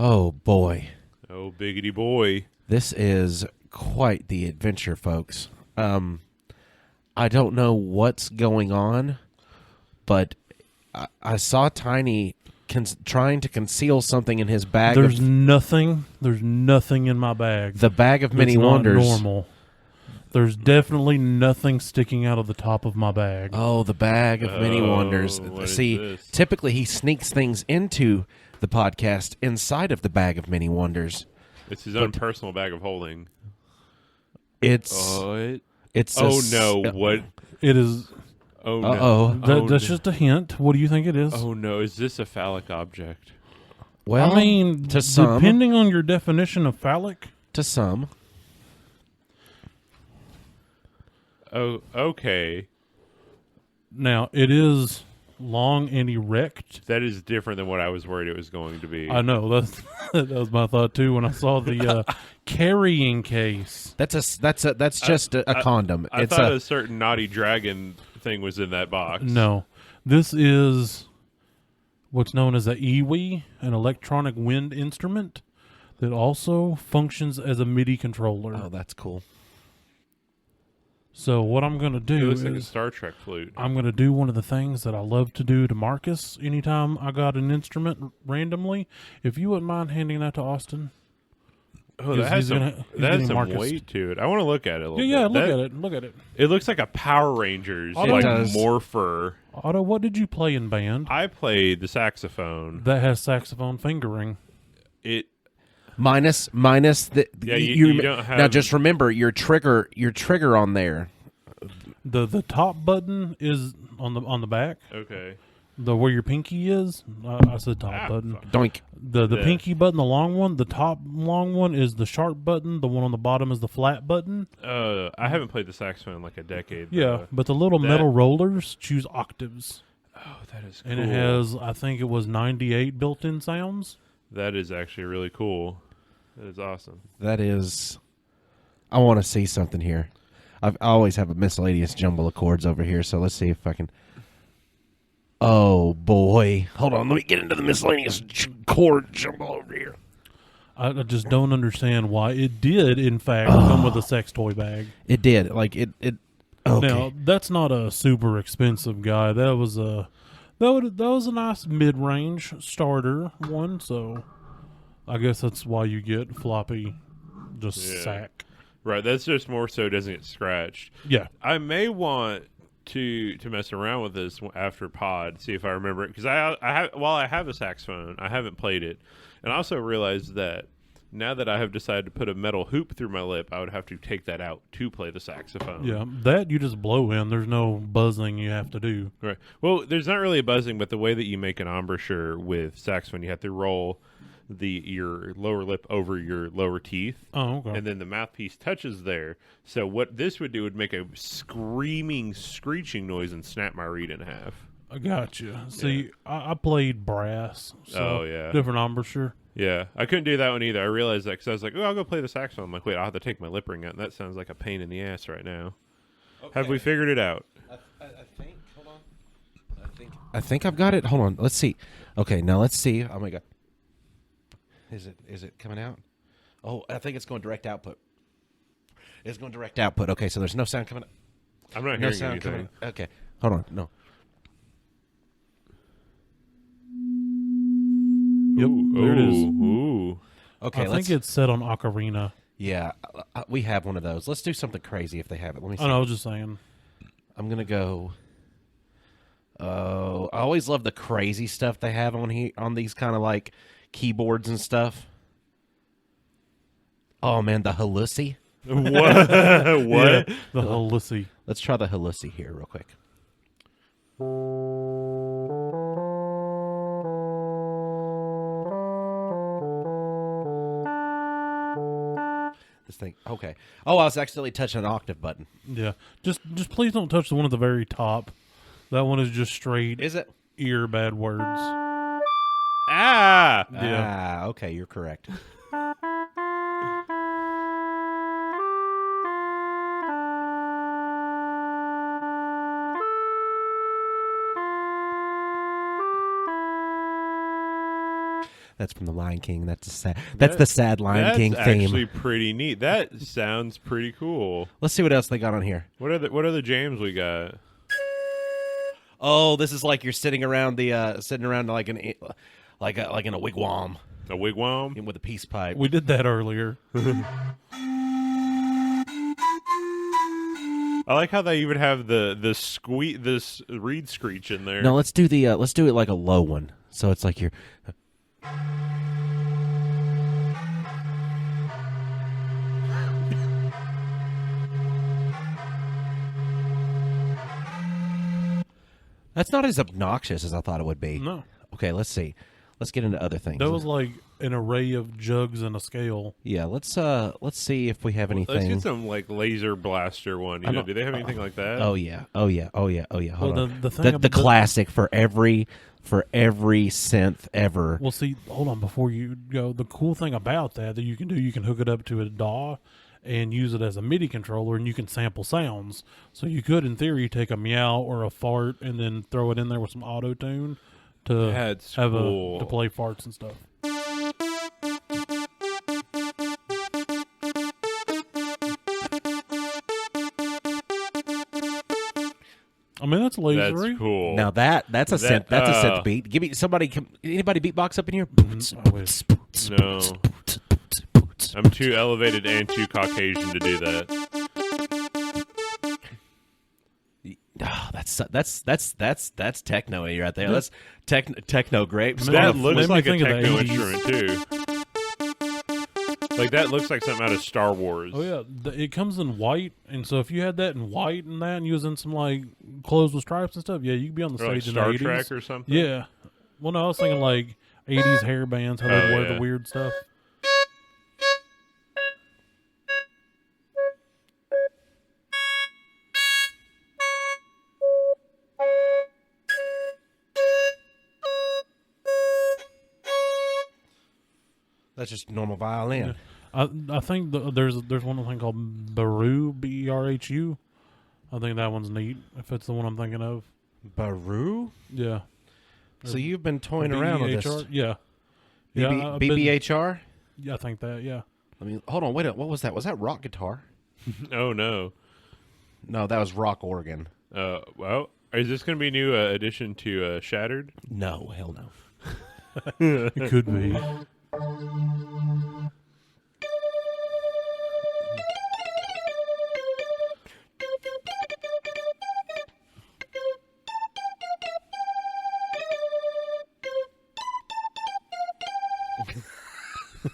Oh, boy. Oh, biggity boy. This is quite the adventure, folks. I don't know what's going on, but I saw Tiny trying to conceal something in his bag. There's nothing in my bag. The bag of many that's wonders. Not normal. There's definitely nothing sticking out of the top of my bag. Oh, the bag of many wonders. See, typically he sneaks things into the podcast inside of the bag of many wonders. It's his own personal bag of holding. It's what? It's what? It is. Oh no! That's just a hint. What do you think it is? Oh no! Is this a phallic object? Well, I mean, to some, depending on your definition of phallic. To some. Oh, okay. Now it is long and erect. That is different than what I was worried it was going to be. I know that was my thought too when I saw the carrying case. That's just a condom. I thought a certain naughty dragon thing was in that box. No, this is what's known as a EWI, an electronic wind instrument that also functions as a MIDI controller. Oh, that's cool. So what I'm going to do looks like a Star Trek flute. I'm going to do one of the things that I love to do to Marcus anytime I got an instrument randomly. If you wouldn't mind handing that to Austin. Oh, that has some weight to it. I want to look at it a little bit. Yeah, look at it. It looks like a Power Rangers, morpher. Otto, what did you play in band? I played the saxophone. That has saxophone fingering. It minus the you don't have. Now just remember your trigger on there. The top button is on the back. Okay. Where your pinky is. I said top button. Doink. The pinky button, the long one. The top long one is the sharp button. The one on the bottom is the flat button. I haven't played the saxophone in like a decade. Yeah, but the little metal rollers choose octaves. Oh, that is cool. And it has, I think it was 98 built-in sounds. That is actually really cool. That is awesome. That is. I want to see something here. I always have a miscellaneous jumble of chords over here, so let's see if I can. Oh, boy. Hold on. Let me get into the miscellaneous chord jumble over here. I just don't understand why it did, in fact, come with a sex toy bag. It did. Like, it okay. Now, that's not a super expensive guy. That was a nice mid-range starter one, so I guess that's why you get floppy sack. Right, that's just more so it doesn't get scratched. Yeah. I may want to mess around with this after pod, see if I remember it, because I have a saxophone, I haven't played it, and I also realized that now that I have decided to put a metal hoop through my lip, I would have to take that out to play the saxophone. Yeah, that you just blow in. There's no buzzing you have to do. Right. Well, there's not really a buzzing, but the way that you make an embouchure with saxophone, you have to roll your lower lip over your lower teeth. Oh, okay. And then the mouthpiece touches there. So what this would do would make a screaming, screeching noise and snap my reed in half. I got you. See, I played brass. So different embouchure. Yeah, I couldn't do that one either. I realized that because I was like, I'll go play the saxophone. I'm like, wait, I'll have to take my lip ring out. And that sounds like a pain in the ass right now. Okay. Have we figured it out? I think. Hold on. I think I've got it. Hold on. Let's see. Okay, now let's see. Oh, my God. Is it coming out? Oh, I think it's going direct output. It's going direct output. Okay, so there's no sound coming out. I'm not hearing anything. Okay, hold on. No. Yep, there it is. Ooh. Okay, I think it's set on ocarina. Yeah, we have one of those. Let's do something crazy if they have it. Let me see. Oh, no, I was just saying. I'm going to go... I always love the crazy stuff they have on these kind of like keyboards and stuff. Oh, man, the Halusi. What? Yeah, the Halusi. Let's try the Halusi here real quick. This thing. Okay. Oh, I was accidentally touching an octave button. Yeah. Just please don't touch the one at the very top. That one is just straight. Is it? Ear bad words. Ah! Yeah. Okay, you're correct. That's from the Lion King. That's the sad. That's the sad Lion King That's theme. actually pretty neat. That sounds pretty cool. Let's see what else they got on here. What are the jams we got? Oh, this is like you're sitting around like in a wigwam A wigwam? with a peace pipe. We did that earlier. I like how they even have this reed screech in there. No, let's do it like a low one. So it's like you're. That's not as obnoxious as I thought it would be. No. Okay, let's see. Let's get into other things. That was like an array of jugs and a scale. Yeah, let's see if we have anything. Let's get some like laser blaster one. You know, do they have anything like that? Oh yeah. Hold Well, on. the thing The classic for every synth ever. Well, see, hold on before you go. The cool thing about that you can do, you can hook it up to a DAW and use it as a MIDI controller, and you can sample sounds. So you could, in theory, take a meow or a fart and then throw it in there with some auto tune to That's have cool. to play farts and stuff. I mean, that's lasery. That's cool. Now that's a synth. That's a synth beat. Give me anybody beatbox up in here? I wish. No. I'm too elevated and too Caucasian to do that. Oh, that's techno right there. That's techno grapes. That Made looks me like a think of the techno 80s. instrument too. Like that looks like something out of Star Wars. Oh yeah, it comes in white, and so if you had that in white and that, and you was in some like clothes with stripes and stuff, yeah, you could be on the Or like stage Star in the 80s. Trek or something. Yeah. Well, no, I was thinking like 80s hair bands, how they'd Oh, wear yeah. the weird stuff. That's just normal violin. I think there's one thing called Baru, Berhu. I think that one's neat, if it's the one I'm thinking of. Baru? Yeah. So you've been toying around with this. BBHR? Yeah. BBHR? Yeah, I think that, yeah. I mean, hold on, wait a, what was that? Was that rock guitar? Oh no. No, that was rock organ. Well, is this going to be a new addition to Shattered? No, hell no. It could be.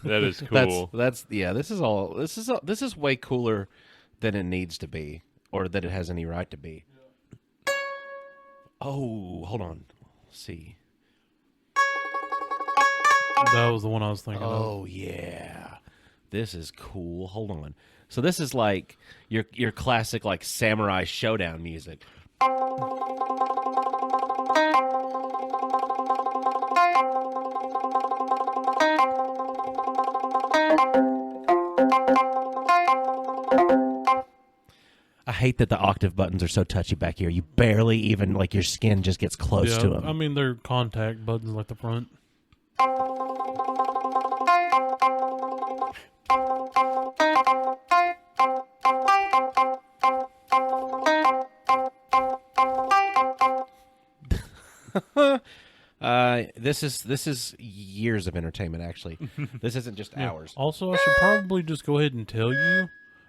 That is cool. That's yeah. This is way cooler than it needs to be, or that it has any right to be. Oh, hold on. Let's see. That was the one I was thinking of. Oh yeah, this is cool. Hold on. So this is like your classic like samurai showdown music. I hate that the octave buttons are so touchy back here. You barely even like your skin just gets close to them. I mean, they're contact buttons like the front. This is years of entertainment. Actually, this isn't just hours. Also, I should probably just go ahead and tell you,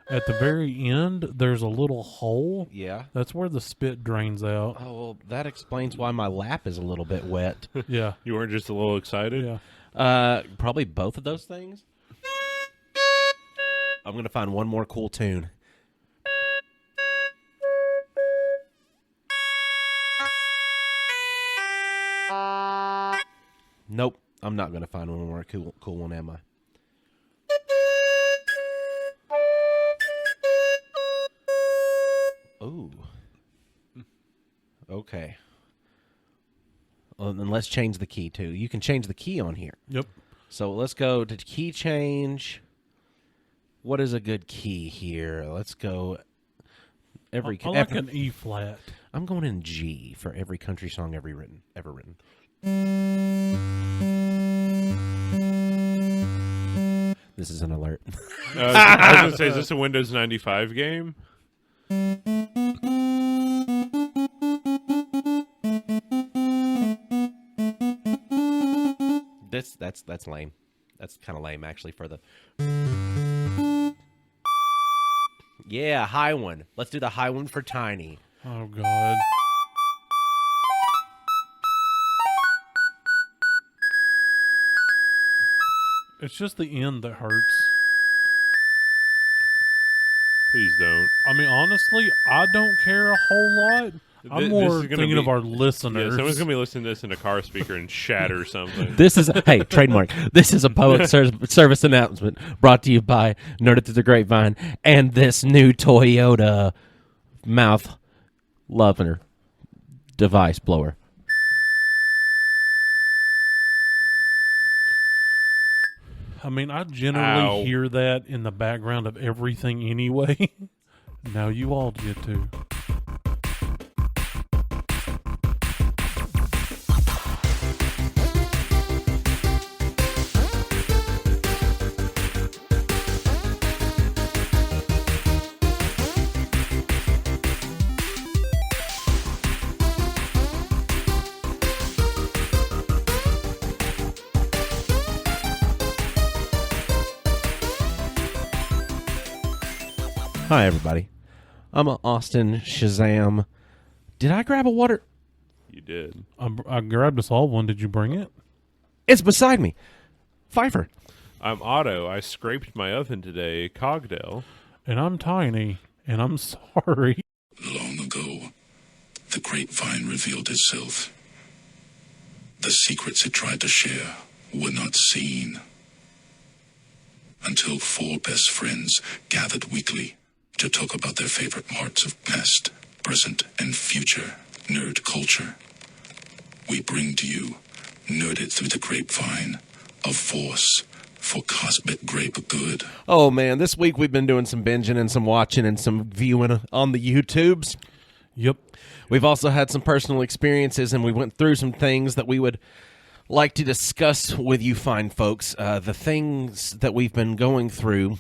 at the very end, there's a little hole. Yeah. That's where the spit drains out. Oh well, that explains why my lap is a little bit wet. Yeah. You weren't just a little excited? Yeah. Probably both of those things. I'm gonna find one more cool tune. Nope, I'm not gonna find one more cool one, am I? Ooh. Okay. Well, then let's change the key too. You can change the key on here. Yep. So let's go to key change. What is a good key here? Let's go. I like an E flat. I'm going in G for every country song ever written. This is an alert. I was going to say, is this a Windows 95 game? That's lame. That's kind of lame, actually, for the... Yeah, high one. Let's do the high one for Tiny. Oh, God. It's just the end that hurts. Please don't. I mean, honestly, I don't care a whole lot. I'm This more is gonna thinking be- of our Yeah, listeners. someone's going to be listening to this in a car speaker and shatter something. This is hey trademark. This is a public service announcement brought to you by Nerd Through the Grapevine and this new Toyota mouth lover device blower. I mean, I generally Ow. hear that in the background of everything anyway. Now you all get to. Hi everybody. I'm a Austin Shazam. Did I grab a water? You did. I grabbed us all one. Did you bring it? It's beside me. Pfeiffer. I'm Otto. I scraped my oven today. Cogdale. And I'm Tiny, and I'm sorry. Long ago, the grapevine revealed itself. The secrets it tried to share were not seen. Until four best friends gathered weekly to talk about their favorite parts of past, present, and future nerd culture. We bring to you Nerded Through the Grapevine, a force for cosmic grape good. Oh man, this week we've been doing some binging and some watching and some viewing on the YouTubes. Yep. We've also had some personal experiences, and we went through some things that we would like to discuss with you fine folks. The things that we've been going through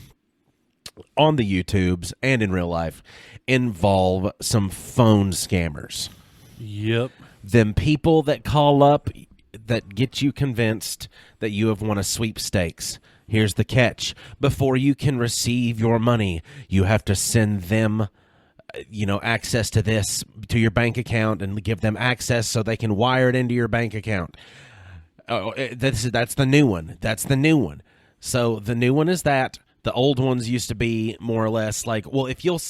on the YouTubes and in real life involve some phone scammers. Yep. Them people that call up that get you convinced that you have won a sweepstakes. Here's the catch. Before you can receive your money, you have to send them access to this, to your bank account, and give them access so they can wire it into your bank account. Oh, that's the new one. That's the new one. So the new one is that. The old ones used to be more or less like, you've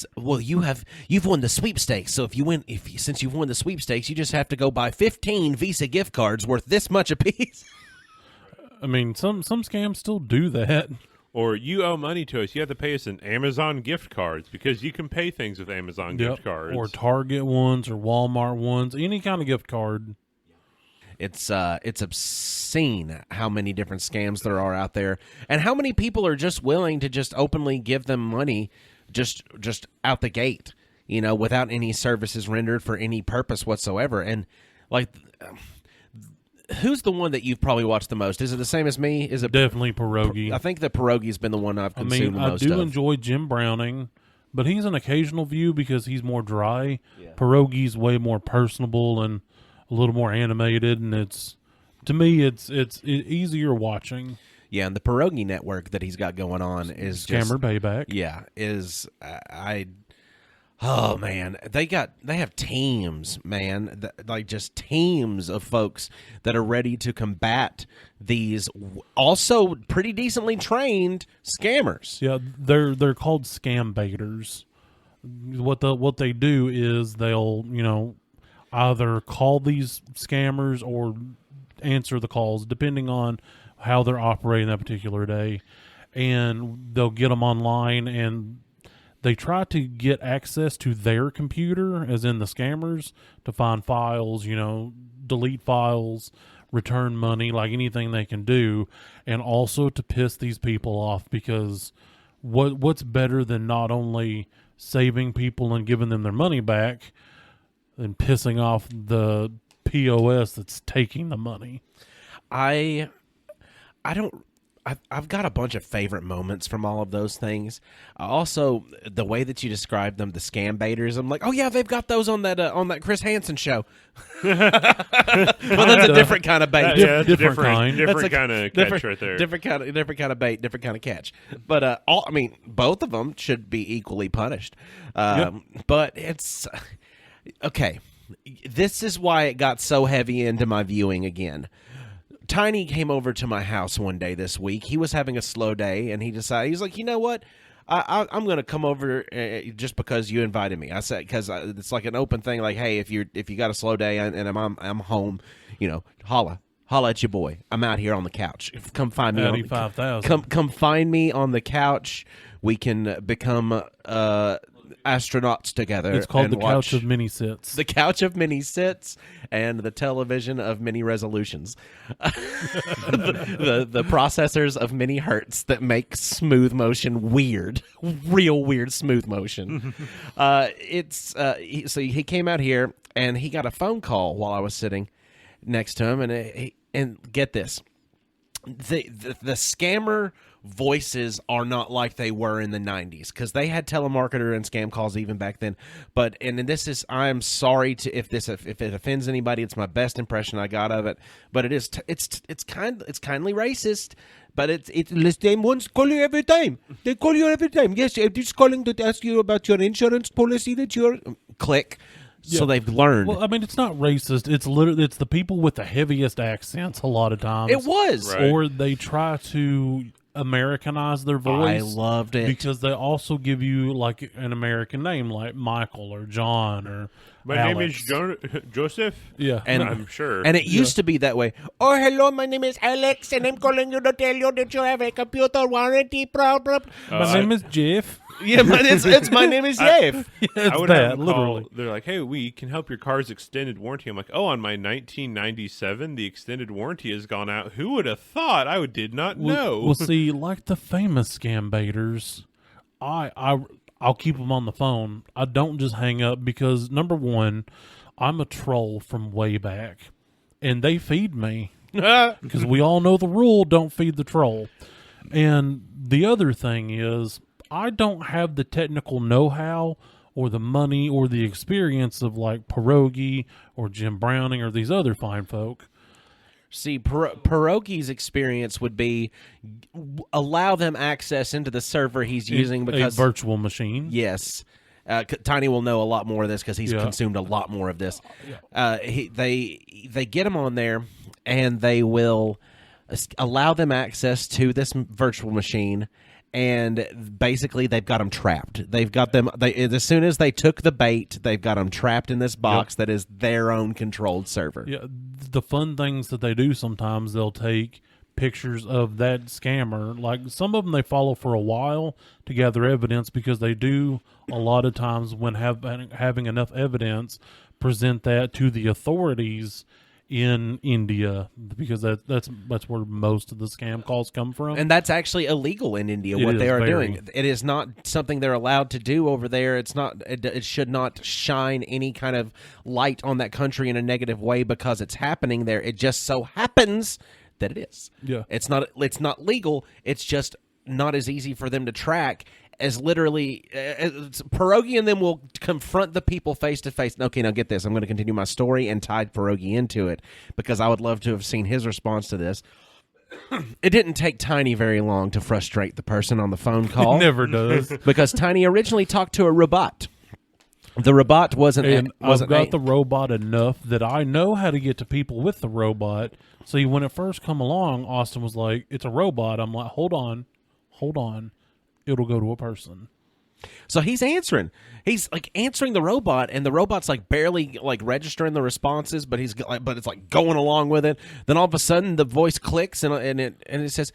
won the sweepstakes. So since you've won the sweepstakes, you just have to go buy 15 Visa gift cards worth this much apiece. I mean, some scams still do that. Or you owe money to us. You have to pay us in Amazon gift cards because you can pay things with Amazon gift cards. Or Target ones or Walmart ones, any kind of gift card. It's obscene how many different scams there are out there, and how many people are just willing to just openly give them money just out the gate, without any services rendered for any purpose whatsoever. And like, who's the one that you've probably watched the most? Is it the same as me? Is it Definitely Pierogi. I think the Pierogi's been the one I've consumed the most I do of. enjoy Jim Browning, but he's an occasional view because he's more dry. Yeah. Pierogi's way more personable and a little more animated, and it's easier watching. Yeah, and the Pierogi network that he's got going on is Scammer Payback. Yeah, oh man, they have teams, man, like just teams of folks that are ready to combat these also pretty decently trained scammers. Yeah, they're called scambaiters. What they do is they'll either call these scammers or answer the calls depending on how they're operating that particular day, and they'll get them online and they try to get access to their computer, as in the scammers, to find files, delete files, return money, like anything they can do, and also to piss these people off, because what's better than not only saving people and giving them their money back than pissing off the POS that's taking the money. I I've got a bunch of favorite moments from all of those things. Also, the way that you described them, the scambaiters. I'm like, oh yeah, they've got those on that Chris Hansen show. Well, that's a different kind of bait. Yeah, that's a different kind. different kind of catch right there. Different kind of bait, different kind of catch. But both of them should be equally punished. But it's okay. This is why it got so heavy into my viewing again. Tiny came over to my house one day this week. He was having a slow day, and he's like, you know what? I'm going to come over just because you invited me. I said, because it's like an open thing. Like, hey, if you got a slow day and I'm home, holla at your boy. I'm out here on the couch. Come find me. Come find me on the couch. We can become astronauts together. It's called the couch of many sits. The couch of many sits and the television of many resolutions. the processors of many hertz that make smooth motion weird. Real weird smooth motion. So he came out here and he got a phone call while I was sitting next to him, and get this. The scammer voices are not like they were in the 90s, because they had telemarketer and scam calls even back then. But this is, I'm sorry if it offends anybody. It's my best impression I got of it. But it's kindly racist. But it's the same ones call you every time. They call you every time. Yes, I'm just calling to ask you about your insurance policy that you're click. So they've learned. Well, I mean, it's not racist. It's literally the people with the heaviest accents a lot of times. It was. Right. Or they try to Americanize their voice. I loved it. Because they also give you like an American name like Michael or John or My Alex. name is Joseph. Yeah. And I'm sure. And it used to be that way. Oh, hello, my name is Alex, and I'm calling you to tell you that you have a computer warranty problem. My name is Jeff. Yeah, but it's my name is Jeff. It's I would that, have them literally. call, they're like, hey, we can help your car's extended warranty. I'm like, oh, on my 1997, the extended warranty has gone out. Who would have thought? I did not know. Well, see, like the famous scambaiters, I'll keep them on the phone. I don't just hang up because, number one, I'm a troll from way back, and they feed me because we all know the rule, don't feed the troll. And the other thing is, I don't have the technical know-how or the money or the experience of like Pierogi or Jim Browning or these other fine folk. See, Pierogi's experience would be allow them access into the server he's using because a virtual machine. Yes. Tiny will know a lot more of this because he's consumed a lot more of this. They get him on there, and they will allow them access to this virtual machine, and basically they've got them trapped. They've got them. As soon as they took the bait, they've got them trapped in this box that is their own controlled server. Yeah, the fun things that they do sometimes, they'll take pictures of that scammer. Like some of them they follow for a while to gather evidence, because they do a lot of times when having enough evidence, present that to the authorities in India, because that's where most of the scam calls come from. And that's actually illegal in India, what they are doing. It is not something they're allowed to do over there. It's not. It should not shine any kind of light on that country in a negative way because it's happening there. It just so happens that it is. Yeah. It's not legal. It's just not as easy for them to track as literally Pierogi and them will confront the people face to face. Okay, now get this. I'm going to continue my story and tie Pierogi into it because I would love to have seen his response to this. It didn't take Tiny very long to frustrate the person on the phone call. It never does. Because Tiny originally talked to a robot. The robot wasn't. I've got the robot enough that I know how to get to people with the robot. See, when it first come along, Austin was like, "It's a robot." I'm like, "Hold on. It'll go to a person." So he's answering. He's like answering the robot, and the robot's like barely like registering the responses, but it's like going along with it. Then all of a sudden, the voice clicks, and it says,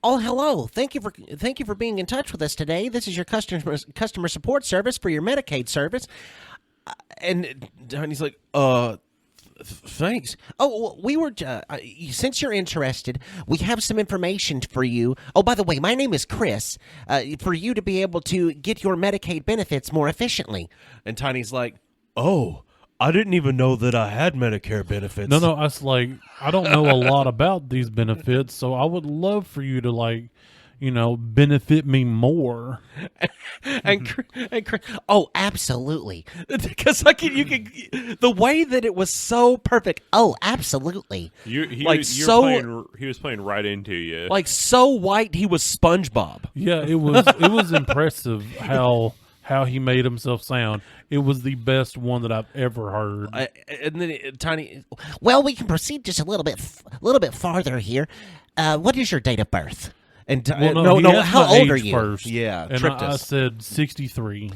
"Oh, hello! Thank you for being in touch with us today. This is your customer support service for your Medicaid service." And he's like, Thanks. Oh, we were, since you're interested, we have some information for you. Oh, by the way, my name is Chris, for you to be able to get your Medicaid benefits more efficiently. And Tiny's like, oh, I didn't even know that I had Medicare benefits. No, I was like, I don't know a lot about these benefits, so I would love for you to, like, benefit me more. Oh, absolutely. Because you can, the way that it was so perfect. Oh, absolutely. He Like, he was playing right into you. Like so white, he was SpongeBob. Yeah, it was impressive how he made himself sound. It was the best one that I've ever heard. And then Tiny. Well, we can proceed just a little bit farther here. What is your date of birth? And Well, he no. asked How my old are age you? First, Yeah, and tripped I us. said 63.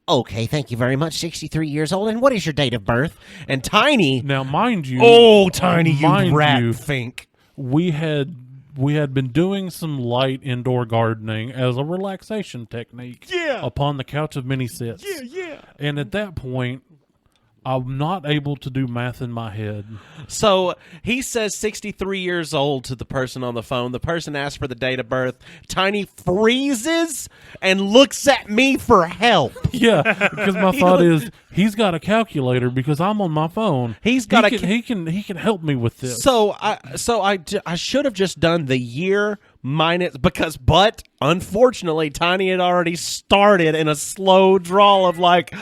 Okay, thank you very much. 63 years old. And what is your date of birth? And Tiny. Now, mind you, Oh, Tiny, you mind rat you, fink. we had been doing some light indoor gardening as a relaxation technique. Yeah. Upon the couch of many sits. Yeah. And at that point, I'm not able to do math in my head. So he says 63 years old to the person on the phone. The person asks for the date of birth. Tiny freezes and looks at me for help. Yeah, because my thought is he's got a calculator because I'm on my phone. He's got he can help me with this. So I should have just done the year minus but unfortunately Tiny had already started in a slow drawl of like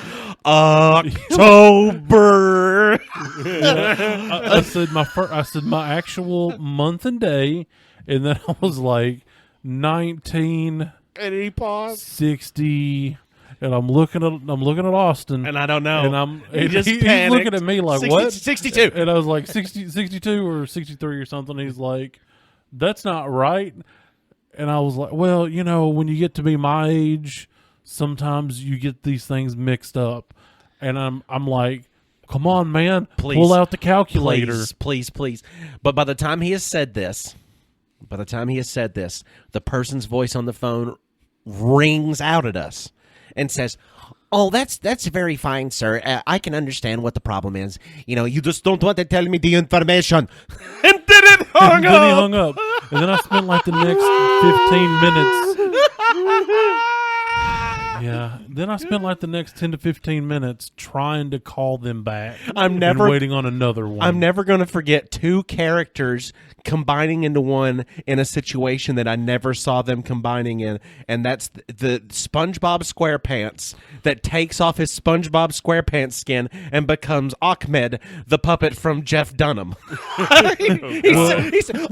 October. I said my actual month and day, and then I was like 1960, And he paused. and I'm looking at Austin, And I don't know. and He he's panicked. looking at me like 60 what 62. and I was like 62 or 63 or something. He's like, that's not right. And I was like, well, when you get to be my age, sometimes you get these things mixed up. And I'm like, come on, man, Please. pull out the calculator. Please. But by the time he has said this, the person's voice on the phone rings out at us and says, Oh, that's very fine, sir. I can understand what the problem is. you just don't want to tell me the information. And then it hung And then he hung up. And then I spent like the next 15 minutes. Yeah. Then I spent like the next 10 to 15 minutes trying to call them back. I'm and waiting on another one. I'm never going to forget two characters combining into one in a situation that I never saw them combining in, and that's the SpongeBob SquarePants that takes off his SpongeBob SquarePants skin and becomes Ahmed, the puppet from Jeff Dunham. he said,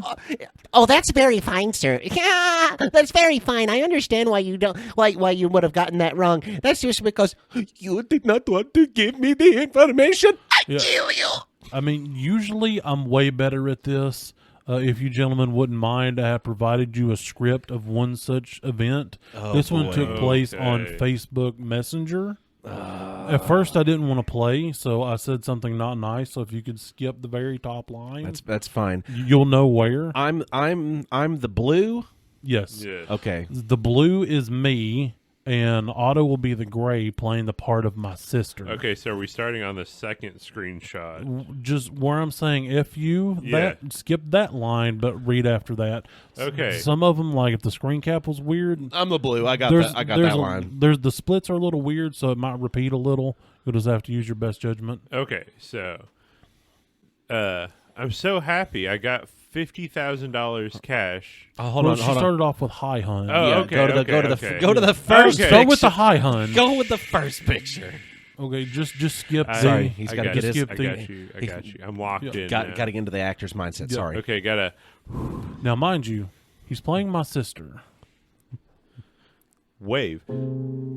Oh, that's very fine, sir. Yeah, that's very fine. I understand why you don't why you would have gotten that wrong. That's just because you did not want to give me the information. Yeah. kill you. I mean, usually I'm way better at this. If you gentlemen wouldn't mind, I have provided you a script of one such event. This one took place on Facebook Messenger. At first, I didn't want to play, so I said something not nice. So if you could skip the very top line, That's fine. you'll know where. I'm the blue. Yes. Yeah. Okay. The blue is me, and Otto will be the gray playing the part of my sister. Okay, so are we starting on the second screenshot? Just where I'm saying F you, Yeah. skip that line, but read after that. Okay. Some of them, like if the screen cap was weird, I'm the blue. I got there's that line. There's the splits are a little weird, so it might repeat a little. You'll just have to use your best judgment. Okay, so I'm so happy I got $50,000 cash. Oh, hold Well, on. she started off with high hun. Oh, Yeah, okay, go to the okay. go to the first. Okay. Go with picture. the high hun. Go with the first picture. Okay, just skip. Sorry, the, he's I gotta got get you, his- I got you. I got you. I'm locked in. Got now. to get into the actor's mindset. Yeah. Sorry. Okay, gotta. Now, mind you, he's playing my sister. Wave.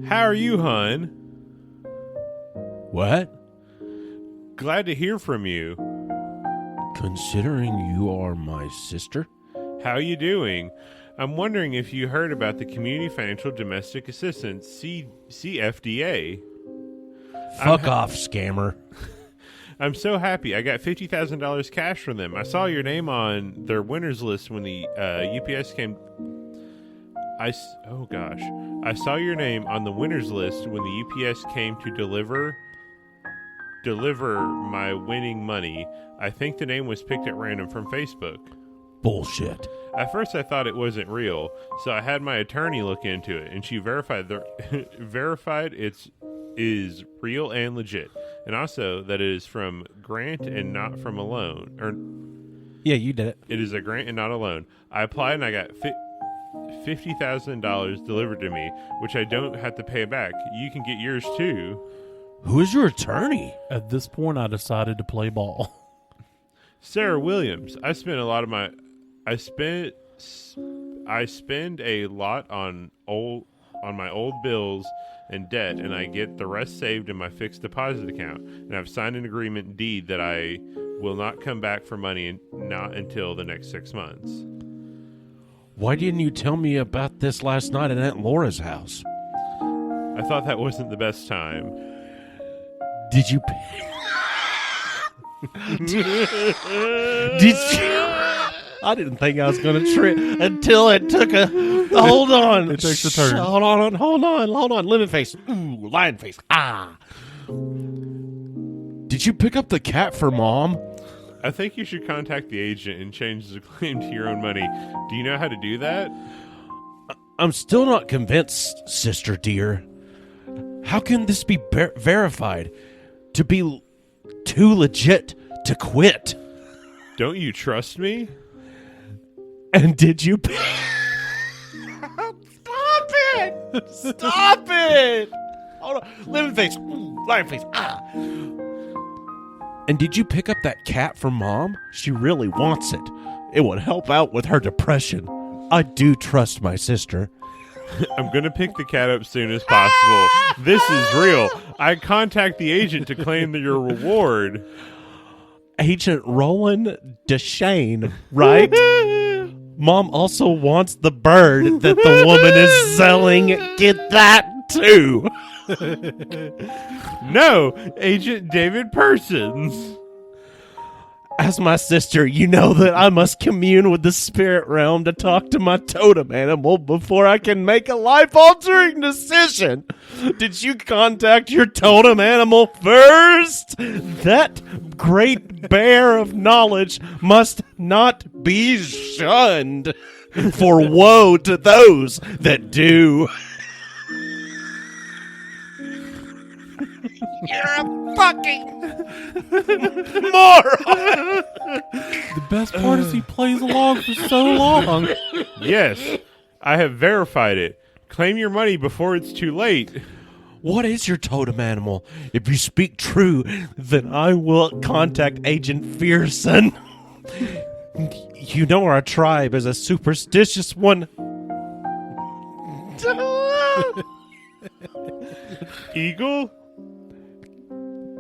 How are you, hun? What? Glad to hear from you. Considering you are my sister? How you doing? I'm wondering if you heard about the Community Financial Domestic Assistance CFDA. Fuck off, scammer. I'm so happy. I got $50,000 cash from them. I saw your name on their winners list when the UPS came. I saw your name on the winners list when the UPS came to deliver my winning money. I think the name was picked at random from Facebook. Bullshit. At first, I thought it wasn't real, so I had my attorney look into it, and she verified it is real and legit. and also that it is from grant and not from a loan. Or Yeah, you did it. it is a grant and not a loan. I applied and I got $50,000 delivered to me, which I don't have to pay back. You can get yours too. Who is your attorney? At this point, I decided to play ball. Sarah Williams. I spend a lot on my old bills and debt, and I get the rest saved in my fixed deposit account. And I've signed an agreement deed that I will not come back for money not until the next 6 months. Why didn't you tell me about this last night at Aunt Laura's house? I thought that wasn't the best time. Did you? Did you? I didn't think I was going to trip until it took a. Hold on. It takes a turn. Hold on. Lemon face. Ooh, lion face. Ah. Did you pick up the cat for Mom? I think you should contact the agent and change the claim to your own money. Do you know how to do that? I'm still not convinced, sister dear. How can this be verified? To be too legit to quit? Don't you trust me? And did you? Stop it! Stop it! Hold on, lemon face, lion face. Ah. And did you pick up that cat for Mom? She really wants it. It would help out with her depression. I do trust my sister. I'm going to pick the cat up soon as possible. This is real. I contact the agent to claim your reward. Agent Roland Deshane, right? Mom also wants the bird that the woman is selling. Get that too. No, Agent David Persons. As my sister, you know that I must commune with the spirit realm to talk to my totem animal before I can make a life-altering decision. Did you contact your totem animal first? That great bear of knowledge must not be shunned, for woe to those that do. You're a fucking moron. The best part is he plays along for so long. Yes, I have verified it. Claim your money before it's too late. What is your totem animal? If you speak true, then I will contact Agent Fearson. You know our tribe is a superstitious one. Eagle?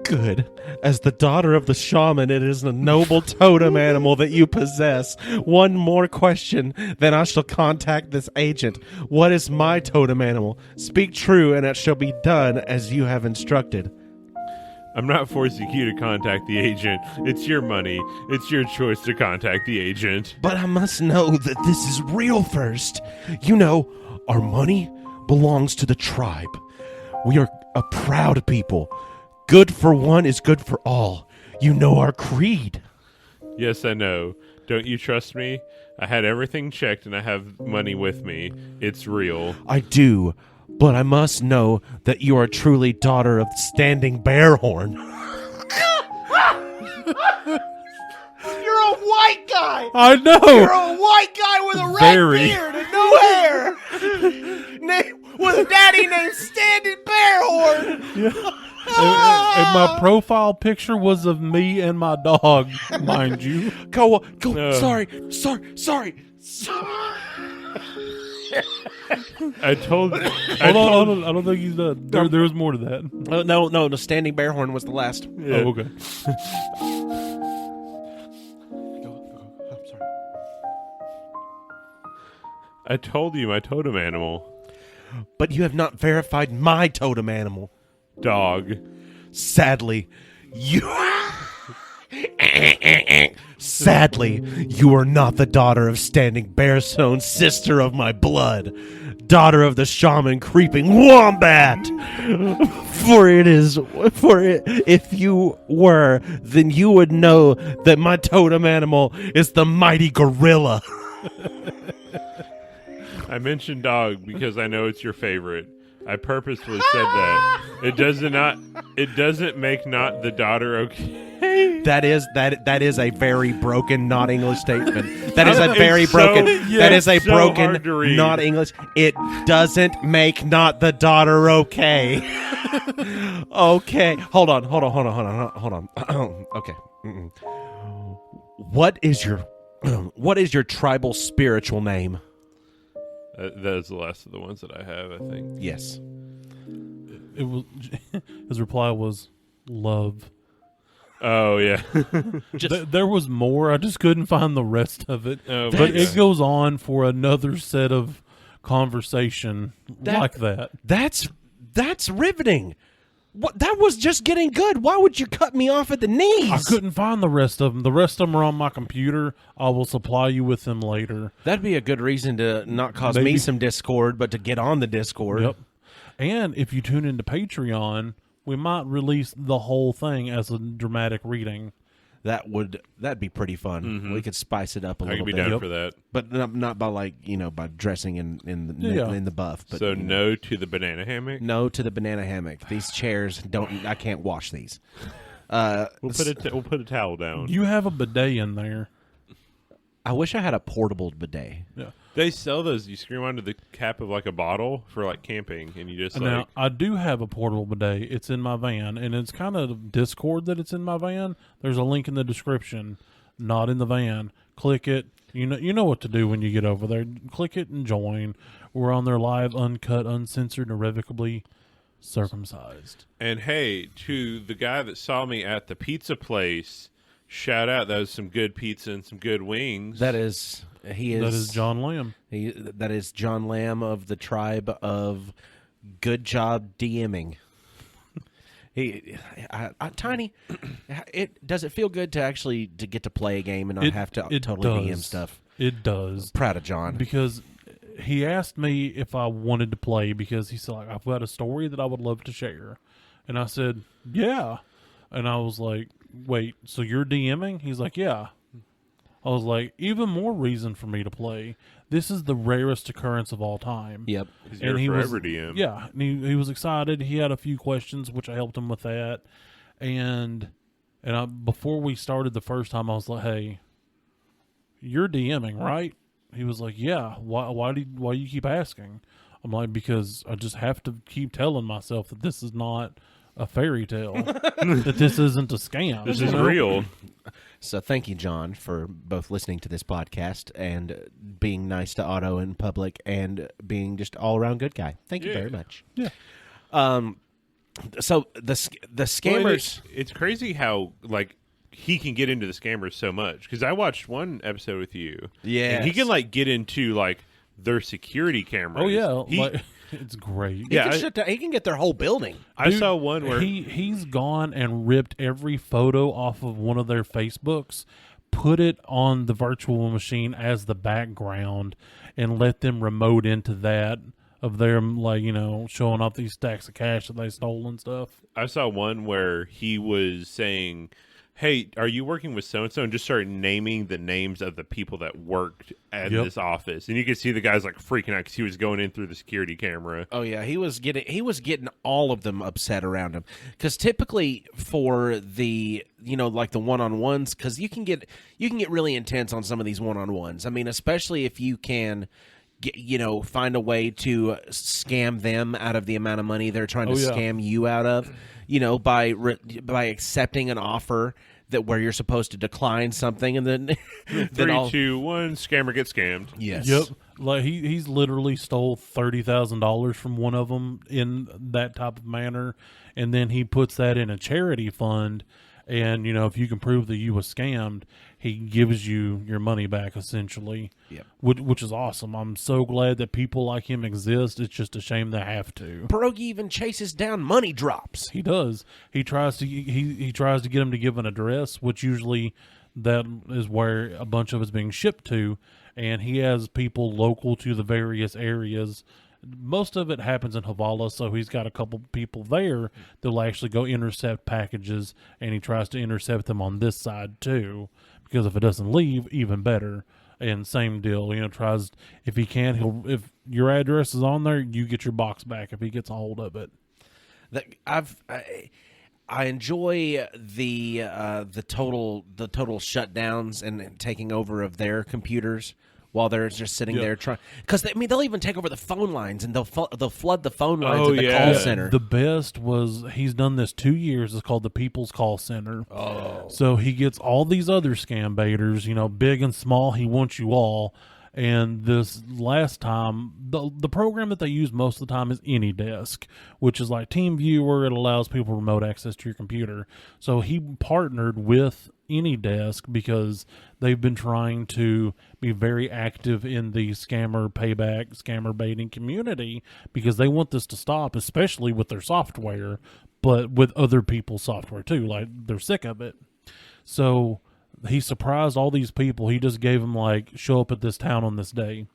Good. As the daughter of the shaman, it is a noble totem animal that you possess. One more question, then I shall contact this agent. What is my totem animal? Speak true, and it shall be done as you have instructed. I'm not forcing you to contact the agent. It's your money. It's your choice to contact the agent. But I must know that this is real first. You know, our money belongs to the tribe. We are a proud people. Good for one is good for all. You know our creed. Yes, I know. Don't you trust me? I had everything checked and I have money with me. It's real. I do, but I must know that you are truly daughter of Standing Bearhorn. You're a white guy! I know. You're a white guy with a red Very. beard and no hair! With a daddy named Standing Bearhorn! And my profile picture was of me and my dog, mind you. Go. Sorry. I told. Hold on. I don't think he's done. There was more to that. No, the Standing Bearhorn was the last. Yeah. Oh, okay. I'm sorry. I told you my totem animal. But you have not verified my totem animal. Dog. Sadly, you are not the daughter of Standing Bearstone, sister of my blood, daughter of the shaman creeping wombat. If you were, then you would know that my totem animal is the mighty gorilla. I mentioned dog because I know it's your favorite. I purposefully said that. It does not. It doesn't make not the daughter okay. That is a very broken not English statement. That is a very It's broken. so- that is a so hard to broken read. not English. It doesn't make not the daughter okay. Okay, hold on. Okay. Mm-mm. What is your tribal spiritual name? That's the last of the ones that I have, I think. Yes. It was his reply was love. Oh, yeah. There was more. I just couldn't find the rest of it. Oh, But my it God. goes on for another set of conversation like that. That's riveting. What, that was just getting good. Why would you cut me off at the knees? I couldn't find the rest of them. The rest of them are on my computer. I will supply you with them later. That'd be a good reason to not cause me Maybe. some discord, but to get on the Discord. Yep. And if you tune into Patreon, we might release the whole thing as a dramatic reading. That'd be pretty fun. We could spice it up a I little could be bit, down for that. but not by by dressing in the buff. But So no to the banana hammock? no to the banana hammock. These chairs don't. I can't wash these. We'll put a towel down. You have a bidet in there. I wish I had a portable bidet. Yeah. They sell those. You screw onto the cap of like a bottle for like camping, and you just like. Now, I do have a portable bidet. It's in my van, and it's kind of Discord that it's in my van. There's a link in the description. Not in the van. Click it. You know what to do when you get over there. Click it and join. We're on there live, uncut, uncensored, irrevocably circumcised. And hey, to the guy that saw me at the pizza place, shout out. That was some good pizza and some good wings. That is That is John Lamb. That is John Lamb of the tribe of Good Job DMing. Tiny, does it feel good to actually to get to play a game and not have to totally DM stuff? It does. Proud of John. Because he asked me if I wanted to play because he said, like, I've got a story that I would love to share. And I said, yeah. And I was like, wait, so you're DMing? He's like, yeah. I was like, even more reason for me to play. This is the rarest occurrence of all time. Yep. You're he forever was, DM. Yeah, and he was excited. He had a few questions, which I helped him with that. And before we started the first time, I was like, hey, you're DMing, right? He was like, yeah. Why do you keep asking? I'm like, because I just have to keep telling myself that this is not a fairy tale, that this isn't a scam. This you is know? real. So thank you, John, for both listening to this podcast and being nice to Otto in public and being just all around good guy. Thank you Yeah. very much. Yeah. So the scammers. It's crazy how like he can get into the scammers so much because I watched one episode with you. Yes. and he can like get into like their security cameras. Oh yeah, He- like, it's great. He Yeah, can I- shut down, he can get their whole building. I Dude, saw one where he's gone and ripped every photo off of one of their Facebooks, put it on the virtual machine as the background, and let them remote into that of them, like, showing off these stacks of cash that they stole and stuff. I saw one where he was saying, hey, are you working with so-and-so? And just started naming the names of the people that worked at Yep. this office. And you could see the guys like freaking out because he was going in through the security camera. Oh yeah, he was getting all of them upset around him because typically for the like the one-on-ones, because you can get really intense on some of these one-on-ones. I mean, especially if you can get, find a way to scam them out of the amount of money they're trying to yeah. scam you out of, by accepting an offer that where you're supposed to decline something and then 3, 2, 1, scammer gets scammed. yes. Yep. Like he's literally stole $30,000 from one of them in that type of manner, and then he puts that in a charity fund. And if you can prove that you was scammed, he gives you your money back essentially. Yep. Which is awesome. I'm so glad that people like him exist. It's just a shame they have to. Pierogi even chases down money drops. He does. He tries to get him to give an address, which usually that is where a bunch of it's being shipped to, and he has people local to the various areas. Most of it happens in Havala, so he's got a couple people there that'll actually go intercept packages, and he tries to intercept them on this side too, because if it doesn't leave, even better. And same deal, tries, if he can, if your address is on there, you get your box back if he gets a hold of it. I enjoy the total shutdowns and taking over of their computers while they're just sitting there trying. Because they'll even take over the phone lines and they'll flood the phone lines at the call center. The best was he's done this 2 years. It's called the People's Call Center. Oh, so he gets all these other scam baiters, big and small. He wants you all. And this last time, the program that they use most of the time is AnyDesk, which is like TeamViewer. It allows people remote access to your computer. So he partnered with AnyDesk because they've been trying to be very active in the scammer payback, scammer baiting community because they want this to stop, especially with their software, but with other people's software too. Like, they're sick of it. So he surprised all these people. He just gave them show up at this town on this day.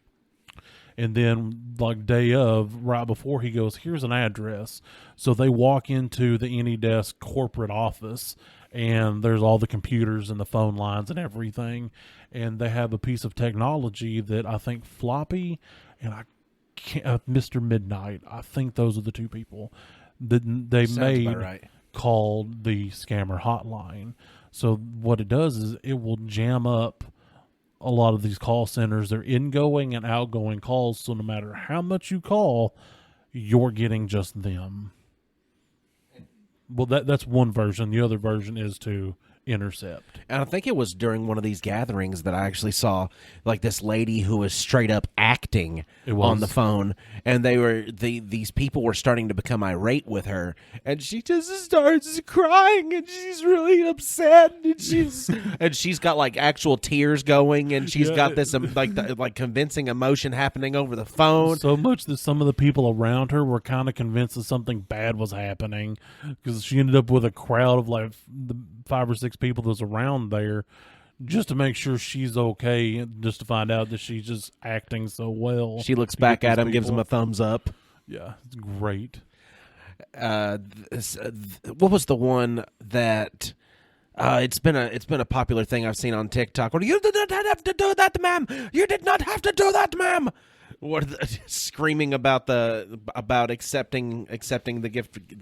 And then day of, right before, he goes, here's an address. So they walk into the AnyDesk corporate office and there's all the computers and the phone lines and everything. And they have a piece of technology that I think Floppy and Mr. Midnight, I think those are the two people that they made called the scammer hotline. So what it does is it will jam up a lot of these call centers, their ingoing and outgoing calls. So no matter how much you call, you're getting just them. Well, that's one version. The other version is to intercept. And I think it was during one of these gatherings that I actually saw this lady who was straight up acting on the phone, and these people were starting to become irate with her, and she just starts crying, and she's really upset, and she's got actual tears going, and she's got this convincing emotion happening over the phone. So much that some of the people around her were kind of convinced that something bad was happening, because she ended up with a crowd of the 5 or 6 people that's around there just to make sure she's okay, just to find out that she's just acting so well. She looks back at him, gives him a thumbs up. Yeah, it's great. What was the one that it's been a popular thing I've seen on TikTok? Where you did not have to do that, ma'am. You did not have to do that, ma'am. Screaming about accepting the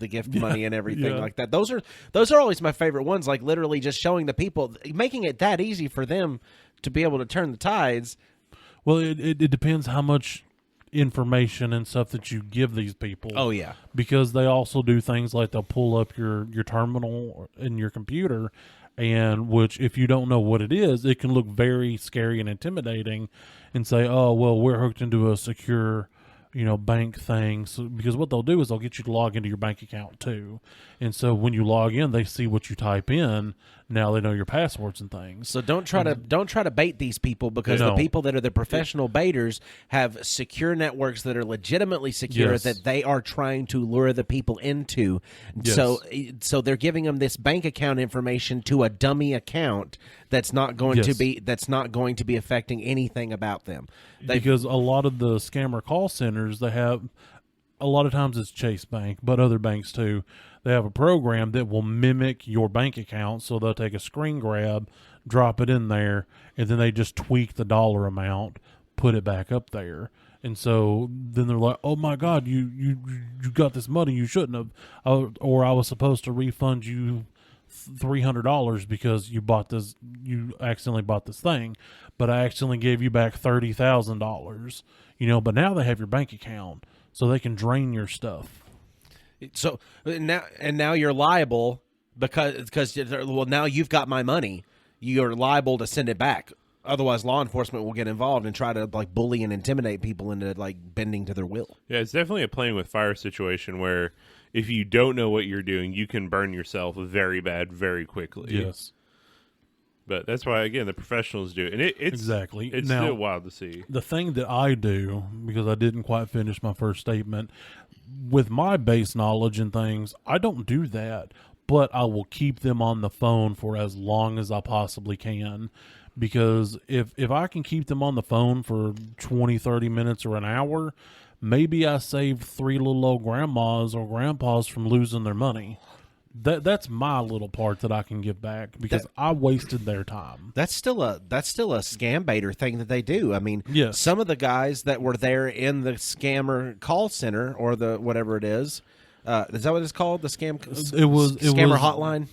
gift money and everything like that. Those are always my favorite ones. Literally just showing the people, making it that easy for them to be able to turn the tides. Well, it depends how much information and stuff that you give these people. Oh yeah, because they also do things like they'll pull up your terminal in your computer, and which if you don't know what it is, it can look very scary and intimidating. And say, oh, well, we're hooked into a secure, bank thing. So, because what they'll do is they'll get you to log into your bank account too. And so when you log in, they see what you type in. Now they know your passwords and things. So don't try to bait these people, because the people that are the professional baiters have secure networks that are legitimately secure that they are trying to lure the people into. Yes. So they're giving them this bank account information to a dummy account that's not going to be affecting anything about them. Because a lot of the scammer call centers, they have a lot of times it's Chase Bank, but other banks too. They have a program that will mimic your bank account, so they'll take a screen grab, drop it in there, and then they just tweak the dollar amount, put it back up there. And so then they're like, "Oh my God, you got this money you shouldn't have," or I was supposed to refund you $300 because you accidentally bought this thing, but I accidentally gave you back $30,000. But now they have your bank account, so they can drain your stuff. So now you're liable because now you've got my money. You're liable to send it back. Otherwise, law enforcement will get involved and try to bully and intimidate people into bending to their will. Yeah, it's definitely a playing with fire situation where if you don't know what you're doing, you can burn yourself very bad very quickly. Yes. But that's why, again, the professionals do it. And it's exactly. It's now, still wild to see. The thing that I do, because I didn't quite finish my first statement, with my base knowledge and things, I don't do that, but I will keep them on the phone for as long as I possibly can. Because if I can keep them on the phone for 20, 30 minutes or an hour, maybe I saved 3 little old grandmas or grandpas from losing their money. That's my little part that I can give back, because I wasted their time. That's still a scam baiter thing that they do. I mean, yes. Some of the guys that were there in the scammer call center or the whatever it is, Is that what it's called? The was scammer hotline.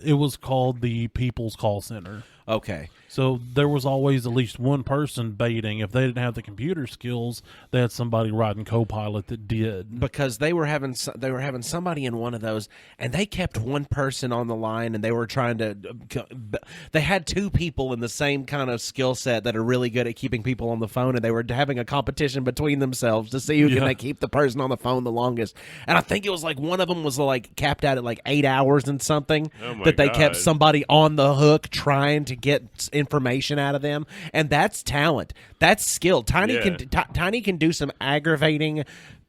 It was called the People's Call Center. Okay. So there was always at least one person baiting. If they didn't have the computer skills, they had somebody riding Copilot that did. Because they were having somebody in one of those, and they kept one person on the line, and they were trying to. They had two people in the same kind of skill set that are really good at keeping people on the phone, and they were having a competition between themselves to see who can keep the person on the phone the longest. And I think it was like one of them was like capped out at like 8 hours and something that they kept somebody on the hook trying to get information out of them, and that's talent. That's skill. Tiny can do some aggravating,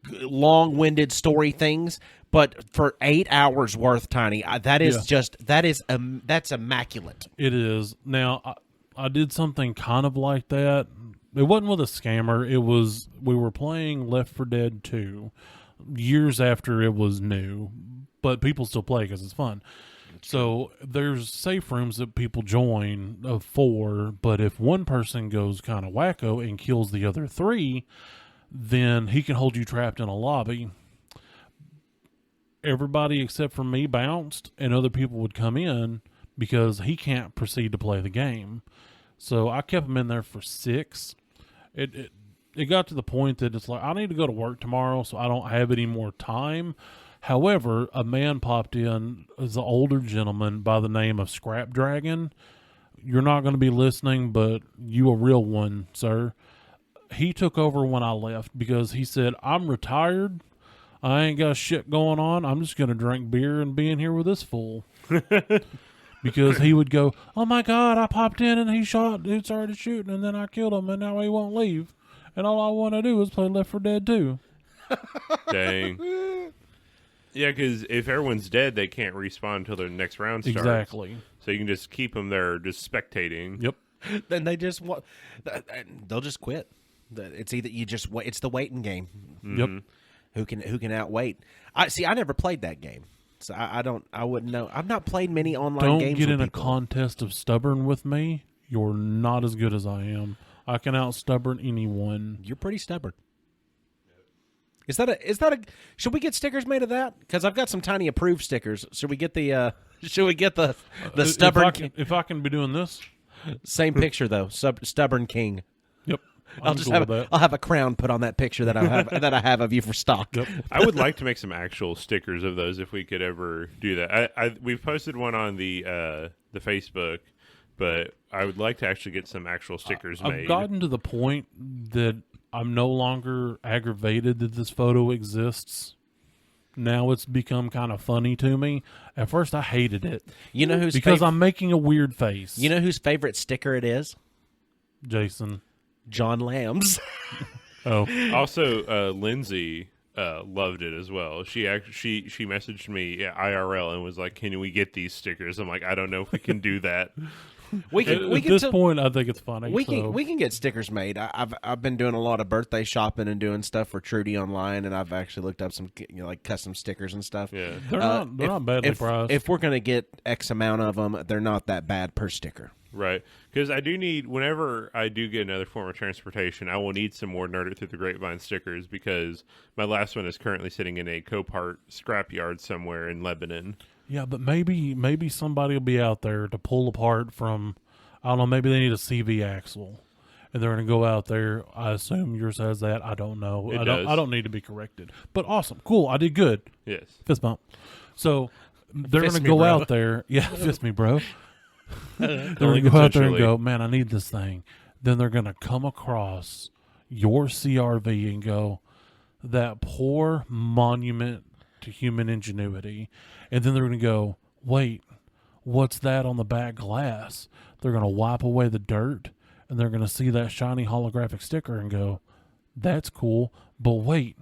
long-winded story things, but for 8 hours worth, Tiny, that's immaculate. It is. Now, I did something kind of like that. It wasn't with a scammer. We were playing Left 4 Dead 2 years after it was new, but people still play because it's fun. So there's safe rooms that people join of 4, but if one person goes kind of wacko and kills the other 3, then he can hold you trapped in a lobby. Everybody except for me bounced, and other people would come in because he can't proceed to play the game. So I kept him in there for 6. It got to the point that it's like, I need to go to work tomorrow, so I don't have any more time. However, a man popped in as an older gentleman by the name of Scrap Dragon. You're not going to be listening, but you a real one, sir. He took over when I left because he said, I'm retired. I ain't got shit going on. I'm just going to drink beer and be in here with this fool. Because he would go, oh my God, I popped in and he started shooting and then I killed him and now he won't leave. And all I want to do is play Left 4 Dead 2. Dang. Yeah, because if everyone's dead, they can't respawn until their next round starts. Exactly. So you can just keep them there, just spectating. Yep. Then they'll just quit. It's either it's the waiting game. Yep. Who can outwait? I never played that game, so I wouldn't know. I've not played many online games. Don't get in with a people. contest of stubborn with me. You're not as good as I am. I can out-stubborn anyone. You're pretty stubborn. Is that a? Should we get stickers made of that? Because I've got some Tiny approved stickers. Should we get the? Should we get the stubborn? If I can be doing this, same picture though. Stubborn king. Yep. I'll have a crown put on that picture that I have of you for stock. Yep. I would like to make some actual stickers of those if we could ever do that. We've posted one on the Facebook, but I would like to actually get some actual stickers made. I've gotten to the point that I'm no longer aggravated that this photo exists. Now it's become kind of funny to me. At first, I hated it. You know who's because I'm making a weird face. You know whose favorite sticker it is? Jason. John Lamb's. Oh. Also, Lindsay loved it as well. She messaged me IRL and was like, "Can we get these stickers?" I'm like, "I don't know if we can do that." At this point, I think it's funny. We can get stickers made. I've been doing a lot of birthday shopping and doing stuff for Trudy online, and I've actually looked up some like custom stickers and stuff. Yeah, they're not badly priced. If we're gonna get X amount of them, they're not that bad per sticker. Right, because I do need, whenever I do get another form of transportation, I will need some more Nerd It Through the Grapevine stickers because my last one is currently sitting in a Copart scrapyard somewhere in Lebanon. Yeah, but maybe somebody will be out there to pull apart from, I don't know, maybe they need a CV axle. And they're going to go out there. I assume yours has that. I don't know. I don't need to be corrected. But awesome. Cool. I did good. Yes. Fist bump. So they're going to Fist me, go bro. out there. Yeah, fist me, bro. They're going to go out there and go, man, I need this thing. Then they're going to come across your CRV and go, that poor monument to human ingenuity. And then they're going to go, wait, what's that on the back glass? They're going to wipe away the dirt, and they're going to see that shiny holographic sticker and go, that's cool, but wait,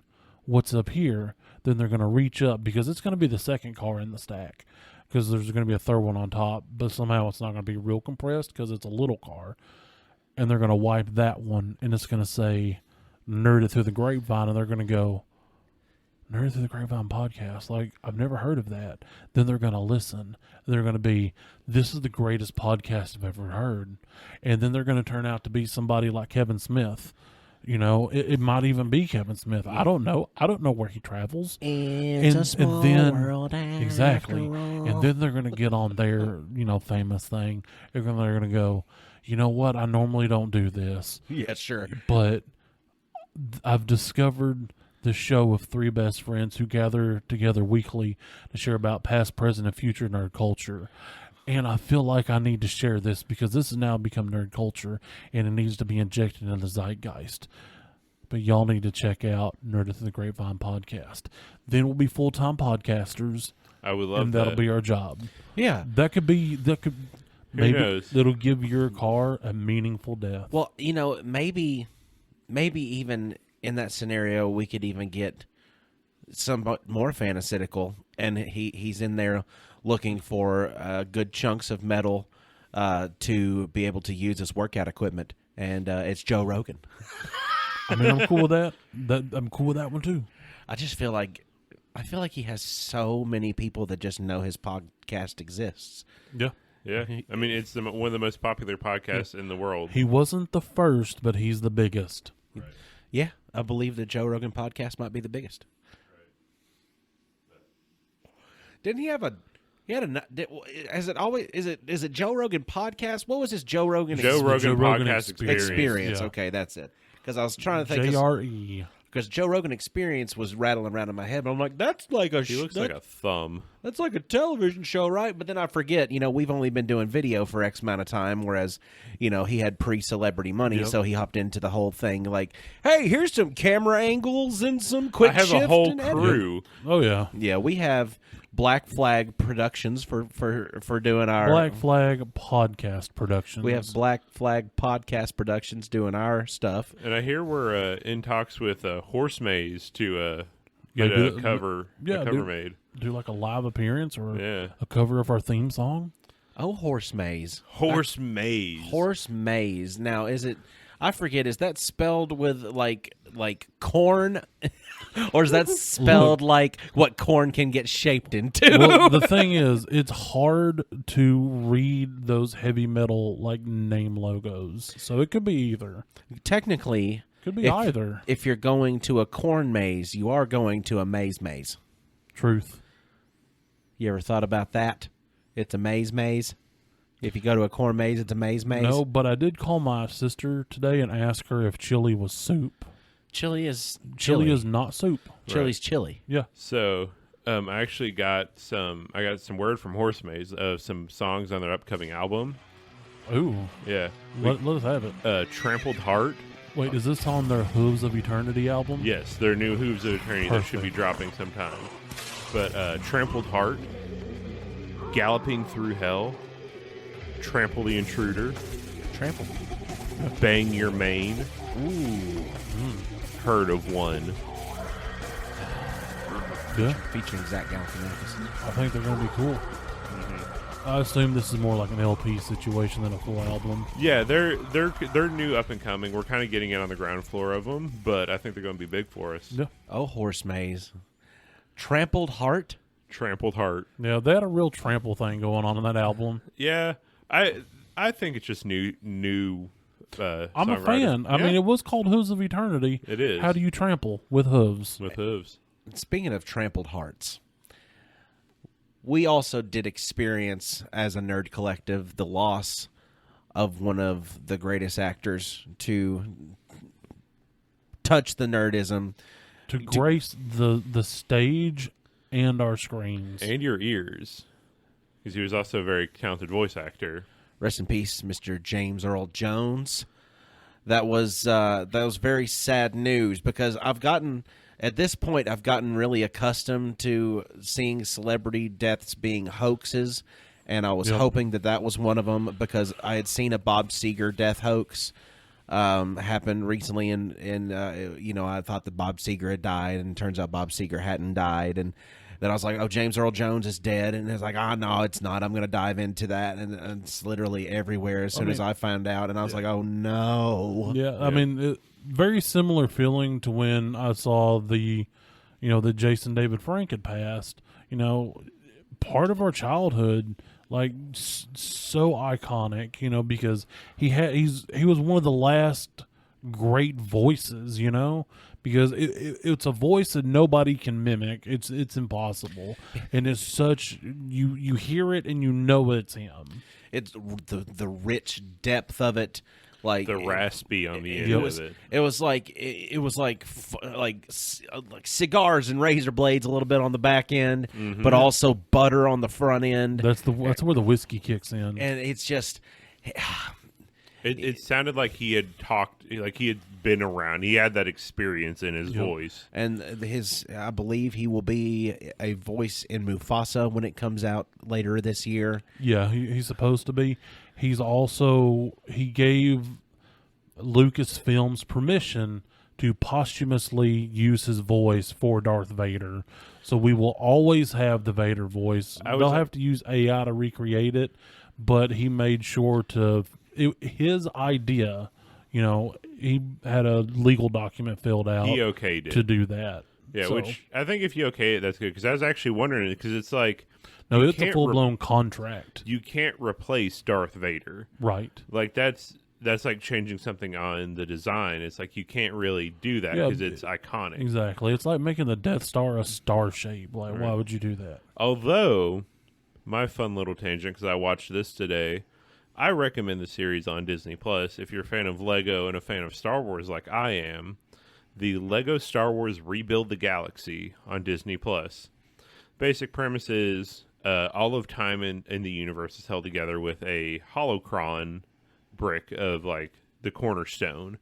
what's up here? Then they're going to reach up, because it's going to be the second car in the stack, because there's going to be a third one on top, but somehow it's not going to be real compressed because it's a little car. And they're going to wipe that one, and it's going to say, Nerd It Through the Grapevine, and they're going to go, Nerd Through the Grapevine podcast. Like, I've never heard of that. Then they're going to listen. They're going to be, this is the greatest podcast I've ever heard. And then they're going to turn out to be somebody like Kevin Smith. You know, it might even be Kevin Smith. I don't know. I don't know where he travels. It's a small world. Exactly. after all. And then they're going to get on their, famous thing. They're going to go, you know what? I normally don't do this, Yeah, sure. but I've discovered the show of three best friends who gather together weekly to share about past, present, and future nerd culture. And I feel like I need to share this because this has now become nerd culture and it needs to be injected into the zeitgeist. But y'all need to check out Nerd Through the Grapevine podcast. Then we'll be full-time podcasters. I would love and that. that'll be our job. Yeah. Maybe knows? it'll give your car a meaningful death. Well, maybe even in that scenario, we could even get somewhat more fantastical, and he's in there looking for good chunks of metal to be able to use as workout equipment, and it's Joe Rogan. I mean, I'm cool with that. I'm cool with that one too. I feel like he has so many people that just know his podcast exists. Yeah. Yeah, I mean, it's one of the most popular podcasts in the world. He wasn't the first, but he's the biggest. Yeah, I believe the Joe Rogan podcast might be the biggest. Didn't he have a? He had a. Is it always? Is it Joe Rogan podcast? What was his Joe Rogan? Joe Rogan Rogan podcast Experience. Yeah. Okay, that's it. Because I was trying to think. JRE. Because Joe Rogan Experience was rattling around in my head, but I'm like, that's like a. He looks like a thumb. That's like a television show, right? But then I forget, we've only been doing video for X amount of time, whereas, he had pre-celebrity money, Yep. so he hopped into the whole thing like, hey, here's some camera angles and some quick I have shift a whole and editing. crew. Oh yeah. Yeah, we have Black Flag Productions for doing our... Black Flag Podcast Productions. We have Black Flag Podcast Productions doing our stuff. And I hear we're in talks with Horse Maze to get Maybe a cover made. do like a live appearance or Yeah. a cover of our theme song. Oh, Horse Maze. Horse Maze. Horse Maze. Now, is it... I forget, is that spelled with like corn? Or is that spelled like what corn can get shaped into? Well, the thing is, it's hard to read those heavy metal like name logos. So it could be either. Technically, Could be either. If you're going to a corn maze, you are going to a maze. Truth. You ever thought about that? It's a maze. If you go to a corn maze, it's a maze. No, but I did call my sister today and ask her if chili was soup. Chili is Chili is not soup. Chili's chili. Yeah. So I actually got some word from Horse Maze of some songs on their upcoming album. Ooh. Yeah. Let us have it. Trampled Heart. Wait, is this on their Hooves of Eternity album? Yes, their new Hooves of Eternity that should be Perfect. dropping sometime. But Trampled Heart, Galloping Through Hell, Trample the Intruder, Trample. Bang Your Mane, Ooh. Herd of One. Yeah. Featuring Zach Galifianakis. I think they're going to be cool. I assume this is more like an LP situation than a full album. Yeah, they're new up and coming. We're kind of getting in on the ground floor of them, but I think they're going to be big for us. Yeah. Oh, Horse Maze. Trampled Heart. Trampled Heart. Yeah, they had a real trample thing going on in that album. Yeah, I think it's just new. I'm a songwriter. fan. I Yeah, mean, it was called Hooves of Eternity. It is. How do you trample? With hooves. with hooves. Speaking of trampled hearts, we also did experience as a nerd collective the loss of one of the greatest actors to touch the nerdism. To grace the stage and our screens. And your ears, because he was also a very talented voice actor. Rest in peace, Mr. James Earl Jones. That was very sad news because at this point I've gotten really accustomed to seeing celebrity deaths being hoaxes, and I was hoping that was one of them because I had seen a Bob Seger death hoax happen recently, and I thought that Bob Seger had died, and it turns out Bob Seger hadn't died, and then I was like, oh, James Earl Jones is dead, and it's like, no, it's not. I'm going to dive into that, and it's literally everywhere as soon as I found out, and I was like, oh, no. Yeah, I mean, very similar feeling to when I saw the Jason David Frank had passed. Part of our childhood, like so iconic, because he was one of the last great voices, because it's a voice that nobody can mimic. It's impossible, and it's such you hear it and you know it's him. It's the rich depth of it, like The raspy on the end was, of it. It was like cigars and razor blades a little bit on the back end, but also butter on the front end. That's where the whiskey kicks in. And it's just It sounded like he had talked, like he had been around. He had that experience in his voice. and I believe he will be a voice in Mufasa when it comes out later this year. Yeah, he's supposed to be. He gave Lucasfilms permission to posthumously use his voice for Darth Vader. So we will always have the Vader voice. They'll have to use AI to recreate it, but he made sure his idea, he had a legal document filled out. He okayed it to do that. Yeah, So- which I think if you okay it, that's good. Because I was actually wondering, because it's like, No, you it's a can't full-blown contract. you can't replace Darth Vader. Right. Like that's like changing something on the design. It's like you can't really do that Yeah, because it's iconic. Exactly. It's like making the Death Star a star shape. Like, why would you do that? Although, my fun little tangent, because I watched this today, I recommend the series on Disney Plus if you're a fan of Lego and a fan of Star Wars like I am. The Lego Star Wars Rebuild the Galaxy on Disney Plus. Basic premise is all of time in the universe is held together with a holocron brick of like the cornerstone.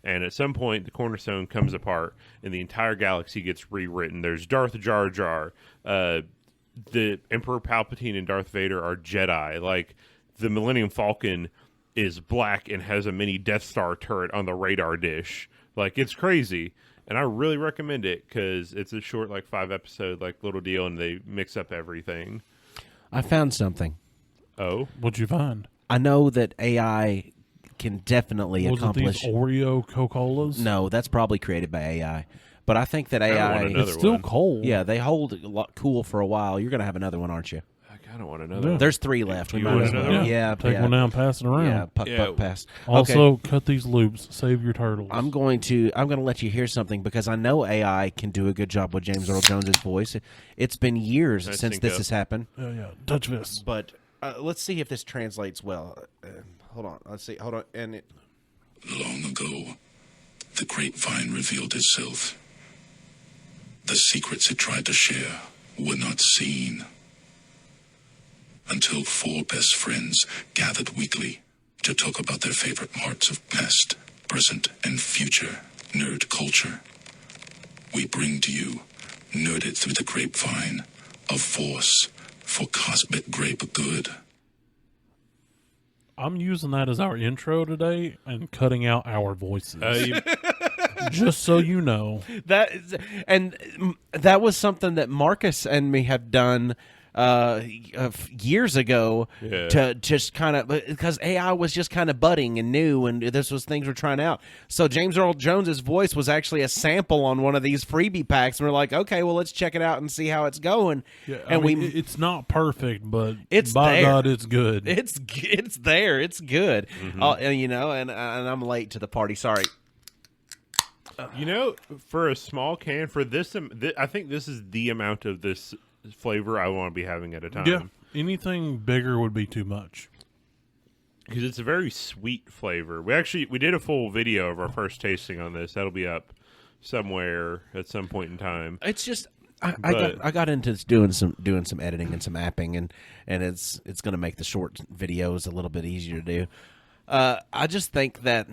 And at some point, the cornerstone comes apart and the entire galaxy gets rewritten. There's Darth Jar Jar. The Emperor Palpatine and Darth Vader are Jedi. Like, the Millennium Falcon is black and has a mini Death Star turret on the radar dish. Like, it's crazy. And I really recommend it because it's a short, like, 5-episode, like, little deal, and they mix up everything. I found something. Oh? What'd you find? I know that AI can definitely Was accomplish. it these Oreo Coca-Colas? No, that's probably created by AI. But I think that I AI. want another It's still one. cold. Yeah, they hold a lot cool for a while. You're gonna have another one, aren't you? I kind of want another one. There's 3 left. We You might want as well. another one? Yeah, Take yeah. one down, pass it around. Yeah, puck Yeah. pass. Also, Okay. cut these loops. Save your turtles. I'm going to let you hear something because I know AI can do a good job with James Earl Jones's voice. It's been years Nice since sync this up. has happened, yeah. Touch this. but let's see if this translates well. Hold on. Let's see. Hold on. And Long ago, the grapevine revealed itself. The secrets it tried to share were not seen. Until 4 best friends gathered weekly to talk about their favorite parts of past, present, and future nerd culture. We bring to you, Nerded Through the Grapevine, a force for cosmic grape good. I'm using that as our intro today and cutting out our voices. Just so you know. that was something that Marcus and me have done years ago to just kind of, because AI was just kind of budding and new, and this was things we're trying out. So James Earl Jones's voice was actually a sample on one of these freebie packs, and we're like, okay, well, let's check it out and see how it's going. Yeah, And it's not perfect, but It's by there. God, it's good. it's there, it's good. And I'm late to the party. Sorry. You know, for a small can, for this, I think this is the amount of this flavor I want to be having at a time. Yeah, anything bigger would be too much. Because it's a very sweet flavor. We did a full video of our first tasting on this. That'll be up somewhere at some point in time. It's just I got into doing some editing and some apping, and it's going to make the short videos a little bit easier to do. I just think that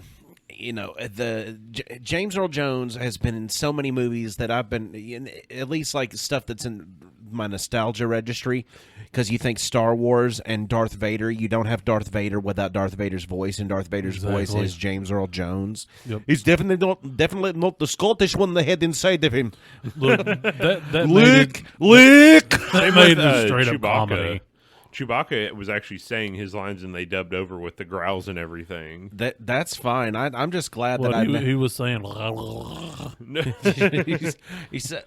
James Earl Jones has been in so many movies that I've been in, at least like stuff that's in my nostalgia registry, because you think Star Wars and Darth Vader, you don't have Darth Vader without Darth Vader's voice, and Darth Vader's voice Exactly. is James Earl Jones. Yep. He's definitely not the Scottish one they had inside of him. Look, that Lick. that made with, it straight up Chewbacca. comedy. Chewbacca was actually saying his lines, and they dubbed over with the growls and everything. That's fine. I'm just glad Well, that he was saying, he said,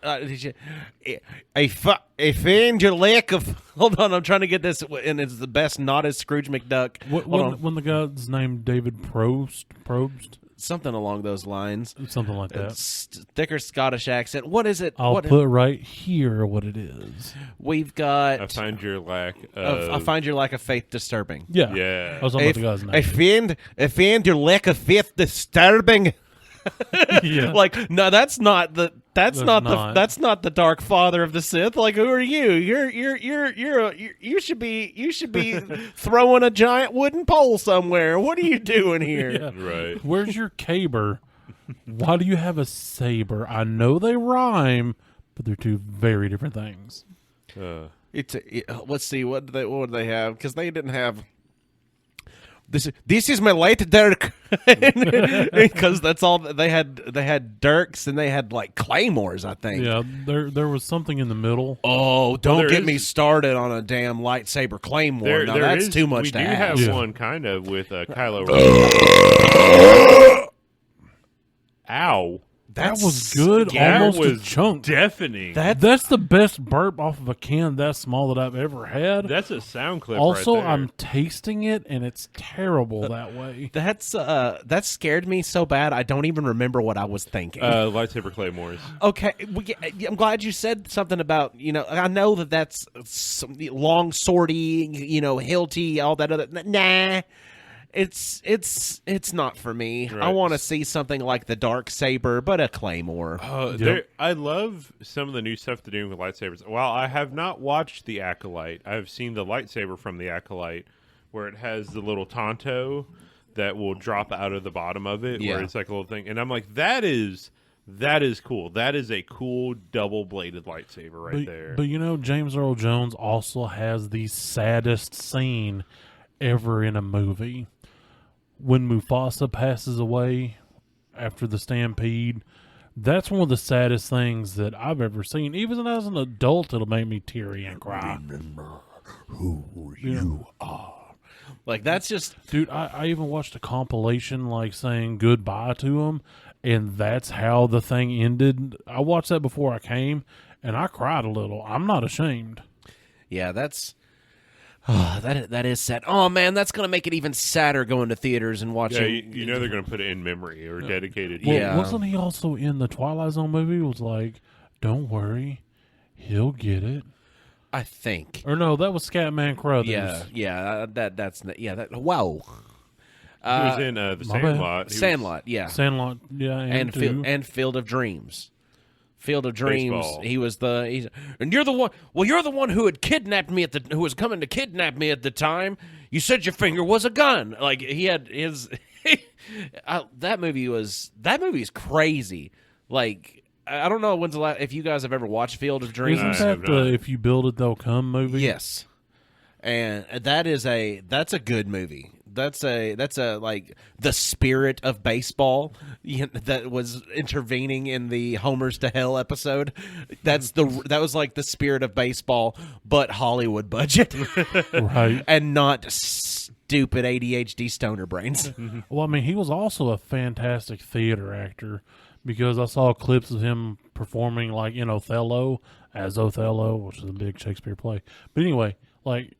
"I find your lack of." Hold on, I'm trying to get this, and it's the best, not as Scrooge McDuck. Hold on. when the guy's named David Probst, something along those lines. Something like that. Thicker Scottish accent. What is it? I'll put right here what it is. We've got. I find your lack of. I find your lack of faith disturbing. Yeah. Yeah. I was talking about the guy's name. I find your lack of faith disturbing. Yeah. Like, no, that's not the not. that's not the Dark Father of the Sith. Like, who are you? You should be throwing a giant wooden pole somewhere. What are you doing here? Yeah. Right. Where's your caber? Why do you have a saber? I know they rhyme, but they're two very different things. Let's see what do they have, because they didn't have. This is my light dirk, because that's all they had. They had dirks and they had like claymores, I think. Yeah, there was something in the middle. Oh, don't get is- me started on a damn lightsaber claymore. Now that's too much We to do ask. have one kind of with Kylo Ren. Ow. That was good, That almost was a chunk. deafening. That's the best burp off of a can that small that I've ever had. That's a sound clip. Also, right there. I'm tasting it, and it's terrible that way. That scared me so bad I don't even remember what I was thinking. lightsaber claymores. Okay, I'm glad you said something about, I know that's some long, swordy, hilty, all that other. Nah, it's not for me. I Right. want to see something like the dark saber, but a claymore. I love some of the new stuff they're doing with lightsabers. While I have not watched The Acolyte, I've seen the lightsaber from The Acolyte, where it has the little tonto that will drop out of the bottom of it, Yeah. where it's like a little thing. And I'm like, that is cool. That is a cool double-bladed lightsaber right there. But James Earl Jones also has the saddest scene ever in a movie. When Mufasa passes away after the stampede, that's one of the saddest things that I've ever seen. Even as an adult, it'll make me teary and cry. Remember who you are. Like, that's just. Dude, I even watched a compilation like saying goodbye to him, and that's how the thing ended. I watched that before I came, and I cried a little. I'm not ashamed. Yeah, that's. Oh, that is sad. Oh man, that's gonna make it even sadder going to theaters and yeah, watching. you know they're going to put it in memory or dedicated. Well, Yeah. wasn't he also in the Twilight Zone movie? It was like, don't worry, he'll get it. I think. Or no, that was Scatman Crothers. Yeah. Wow. He was in The my bad. Sandlot. He was- Sandlot. Yeah. Sandlot, yeah, and two. And Field of Dreams. Field of Dreams. Baseball. He was and you're the one. Well, you're the one who had kidnapped me who was coming to kidnap me at the time. You said your finger was a gun. Like he had his. That movie is crazy. Like I don't know when's the last if you guys have ever watched Field of Dreams. Isn't I have that the not. If You Build It, They'll Come movie? Yes, and that's a good movie. That's like the spirit of baseball that was intervening in the Homers to Hell episode. That was like the spirit of baseball, but Hollywood budget, Right. and not stupid ADHD stoner brains. Well, I mean, he was also a fantastic theater actor because I saw clips of him performing like in Othello as Othello, which is a big Shakespeare play. But anyway, like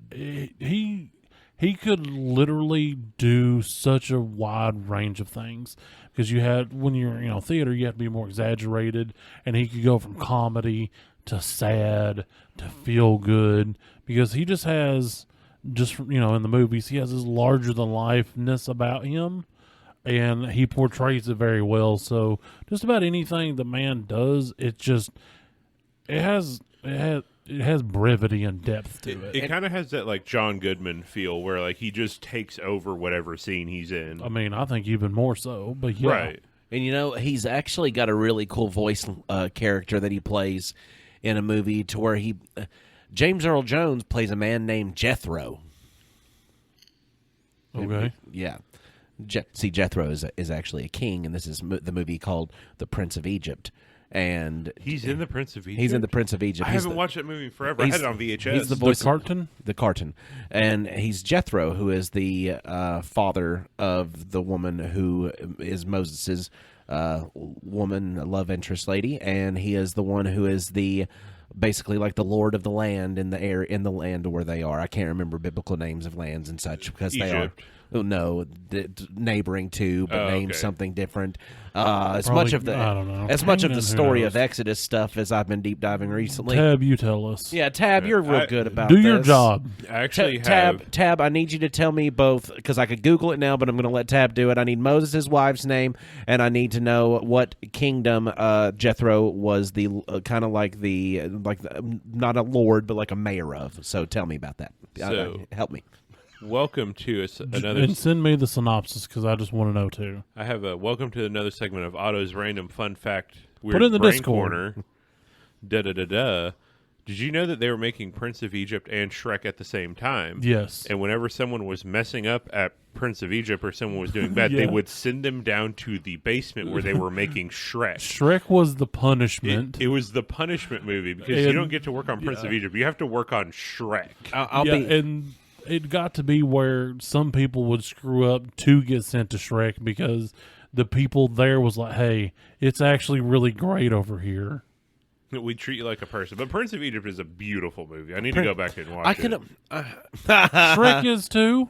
he could literally do such a wide range of things because when you're theater, you have to be more exaggerated, and he could go from comedy to sad to feel good because he just has in the movies he has this larger than lifeness about him, and he portrays it very well. So just about anything the man does, it has brevity and depth to it. It kind of has that like John Goodman feel where like he just takes over whatever scene he's in. I mean, I think even more so, but yeah. Right. And he's actually got a really cool voice character that he plays in a movie to where James Earl Jones plays a man named Jethro. Okay. Yeah. Jethro is actually a king, and this is the movie called The Prince of Egypt. And He's in The Prince of Egypt? he's in The Prince of Egypt. I He's haven't the- watched that movie in forever. I had it on VHS. He's the voice The carton? the carton, and he's Jethro, who is the father of the woman who is Moses's woman love interest lady, and he is the one who is basically like the lord of the land in the land where they are. I can't remember biblical names of lands and such because they are. Egypt. No, neighboring to, but named okay. something different. As Probably- much of the I don't know. as much of Canaan, the who story knows? of Exodus stuff as I've been deep diving recently. Tab, you tell us. Yeah, Tab, you're real I- good about Do this. your job. I actually Tab, have. Tab, I need you to tell me both because I could Google it now, but I'm going to let Tab do it. I need Moses' wife's name, and I need to know what kingdom Jethro was the kind of like the not a lord, but like a mayor of. So tell me about that. So- Help me. Welcome to another. And send me the synopsis because I just want to know too. I have a welcome to another segment of Otto's random fun fact. Weird Put it in the brain Discord. Corner. Da da da da. Did you know that they were making Prince of Egypt and Shrek at the same time? Yes. And whenever someone was messing up at Prince of Egypt or someone was doing bad, they Yeah. would send them down to the basement where they were making Shrek. Shrek was the punishment. It was the punishment movie because you And- don't get to work on Prince of Egypt. You have to work on Shrek. I'll yeah, be. and it got to be where some people would screw up to get sent to Shrek because the people there was like, "Hey, it's actually really great over here." We treat you like a person. But Prince of Egypt is a beautiful movie. I need to go back and watch I it. can. Shrek is too.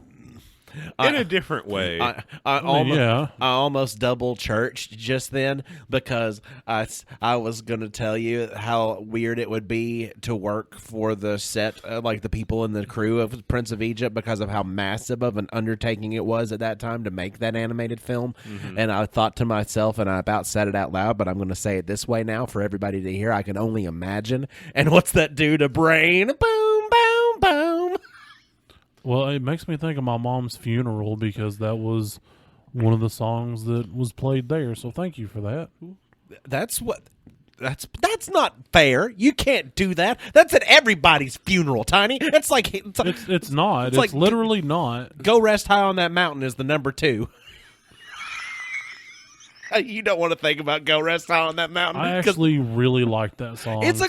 In a different way. I almost double churched just then because I was gonna tell you how weird it would be to work for the set, like the people in the crew of Prince of Egypt, because of how massive of an undertaking it was at that time to make that animated film. And I thought to myself, and I about said it out loud, but I'm gonna say it this way now for everybody to hear. I can only imagine. And what's that do to brain? Boom, boom, boom. Well, it makes me think of my mom's funeral because that was one of the songs that was played there. So thank you for that. That's not fair. You can't do that. That's at everybody's funeral, Tiny. It's like It's not. It's like- literally not. Go Rest High on That Mountain is the number 2. You don't want to think about Go Rest High on That Mountain. I 'cause actually really like that song. it's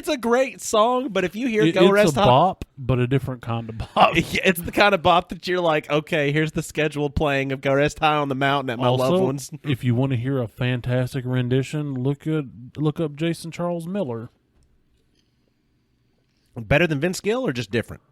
a great song, but if you hear Go it's Rest a High, bop, but a different kind of bop. it's the kind of bop that you're like, okay, here's the scheduled playing of Go Rest High on the Mountain at my loved Also, ones. if you want to hear a fantastic rendition, look up Jason Charles Miller. Better than Vince Gill or just different?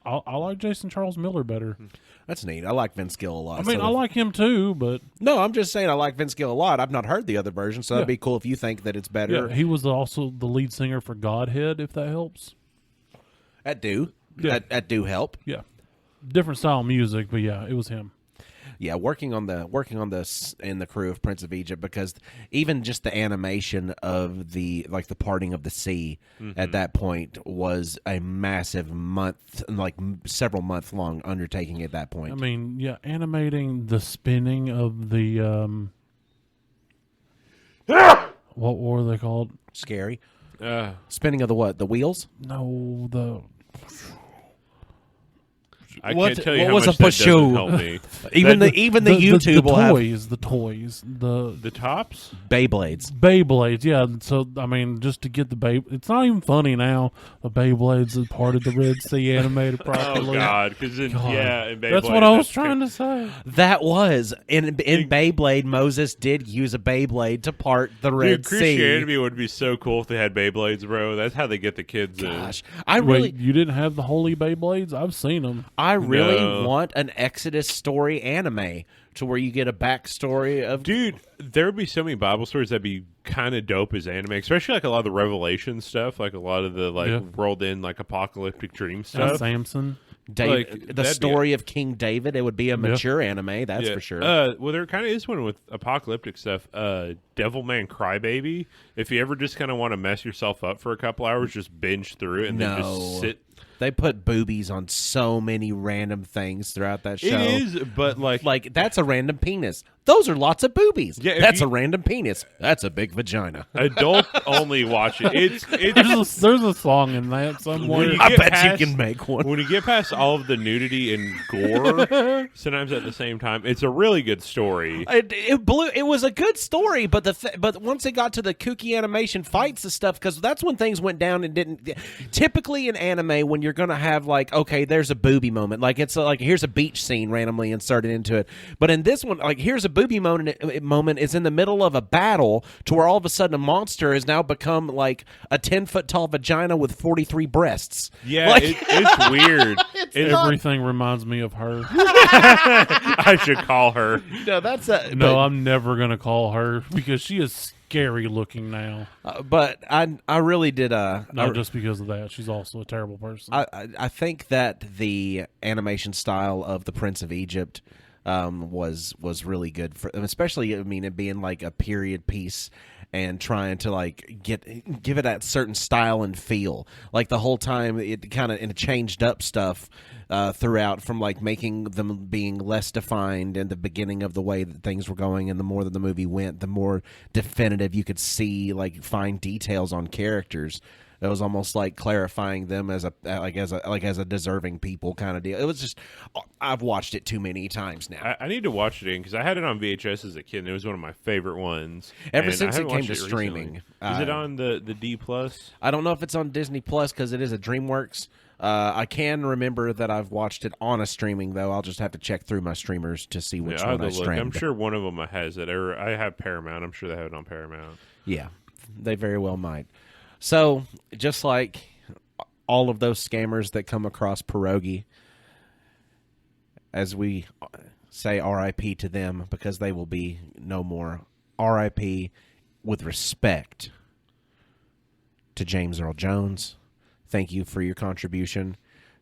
I like Jason Charles Miller better. That's neat. I like Vince Gill a lot. I mean, so I like him too, but No, I'm just saying I like Vince Gill a lot. I've not heard the other version, so that'd Yeah. be cool if you think that it's better. yeah, he was also the lead singer for Godhead, if that helps. That do. Yeah. That do help. Yeah, different style of music, but yeah, it was him. Yeah, working on this in the crew of Prince of Egypt, because even just the animation of the parting of the sea at that point was a massive several month long undertaking at that point. I mean, yeah, animating the spinning of the what were they called? Scary. Spinning of the what? The wheels? No, the I What- can't tell you what how was much a that push doesn't show? help me. Even the YouTube will have the toys, The tops? Beyblades. Beyblades, yeah. So I mean, just to get the it's not even funny now. The Beyblades is part of the Red Sea animated Oh, properly. God. Because yeah, in That's Beyblade, what I was trying to say. That was in Beyblade. Moses did use a Beyblade to part the Red Dude, Sea. Christianity would be so cool if they had Beyblades, bro. That's how they get the kids Gosh, I really, Wait, you didn't have the holy Beyblades? I've seen them. I really No. want an Exodus story anime to where you get a backstory of. Dude, there would be so many Bible stories that'd be kind of dope as anime, especially like a lot of the Revelation stuff, like a lot of the Yeah. rolled in like apocalyptic dream And stuff. Samson. David, like, the that'd be story of King David. It would be a mature anime, that's for sure. Well, there kind of is one with apocalyptic stuff. Devilman Crybaby. If you ever just kind of want to mess yourself up for a couple hours, just binge through it and then just sit. They put boobies on so many random things throughout that show. It is, but Like, that's a random penis. Those are lots of boobies. Yeah, if that's you- a random penis. That's a big vagina. adult only watch it. It's There's a song in that when somewhere. you I get bet past- you can make one. When you get past all of the nudity and gore, sometimes at the same time, it's a really good story. It was a good story, but but once it got to the kooky animation fights and stuff, because that's when things went down and didn't. Typically in anime, when you're going to have like, okay, there's a booby moment. Like it's like here's a beach scene randomly inserted into it. But in this one, like here's a booby moment is in the middle of a battle to where all of a sudden a monster has now become like a 10-foot tall vagina with 43 breasts. Yeah, Like- it's weird. Everything reminds me of her. I should call her. No, that's a No, I'm never gonna call her because she is scary looking now. but I really did Not just because of that. She's also a terrible person. I think that the animation style of the Prince of Egypt was really good for, especially I mean it being like a period piece and trying to like give it that certain style and feel. Like the whole time it kind of changed up stuff throughout, from like making them being less defined in the beginning of the way that things were going, and the more that the movie went, the more definitive you could see like fine details on characters. It was almost like clarifying them as a deserving people kind of deal. It was just, I've watched it too many times now. I need to watch it again because I had it on VHS as a kid, and it was one of my favorite ones. Ever And since I it haven't came watched to recently. streaming, Is it on the D Plus? I don't know if it's on Disney Plus because it is a DreamWorks. I can remember that I've watched it on a streaming though. I'll just have to check through my streamers to see which I'll one I have to look. streamed. I'm sure one of them has it, or I have Paramount. I'm sure they have it on Paramount. Yeah, they very well might. So just like all of those scammers that come across Pierogi, as we say R.I.P. to them because they will be no more. R.I.P. with respect to James Earl Jones. Thank you for your contribution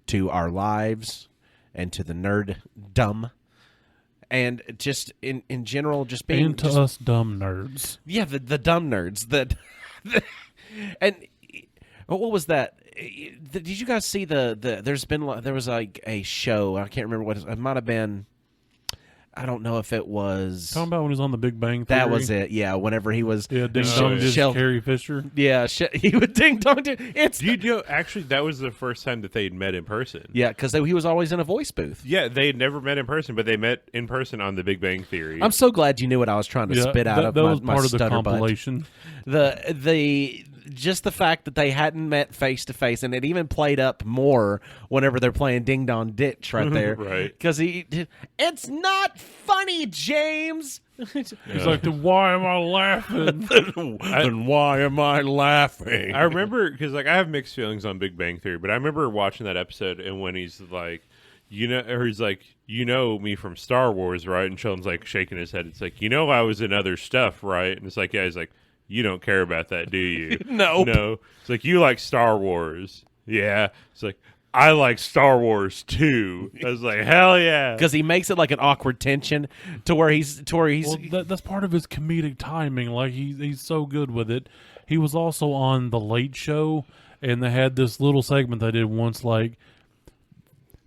to our lives and to the nerddom. And just in general, just being and to us dumb nerds. yeah, the dumb nerds that, and what was that? Did you guys see there was like a show, I can't remember what it might have been. I don't know if it was. Talking about when he was on the Big Bang Theory. That was it. Yeah, whenever he was. Yeah, Ding Oh, Dong yeah. did Shelf- Carrie Fisher. Yeah, he would ding dong. It's Do you know? Actually, that was the first time that they had met in person. yeah, because he was always in a voice booth. Yeah, they had never met in person, but they met in person on The Big Bang Theory. I'm so glad you knew what I was trying to spit out of that my, was my part of the stutter butt. compilation. The just the fact that they hadn't met face to face, and it even played up more whenever they're playing Ding Dong Ditch right there, Right. Because it's not funny, James. He's like, then why am I laughing? Then why am I laughing? I remember because like I have mixed feelings on Big Bang Theory, but I remember watching that episode and when he's like, or he's like, you know me from Star Wars, right? And Sheldon's like shaking his head. It's like, I was in other stuff, right? And it's like, yeah, he's like, you don't care about that, do you? Nope. No. It's like, you like Star Wars. Yeah. It's like, I like Star Wars too. I was like, hell yeah. Because he makes it like an awkward tension to where he's Well, that's part of his comedic timing. Like he's so good with it. He was also on The Late Show, and they had this little segment they did once, like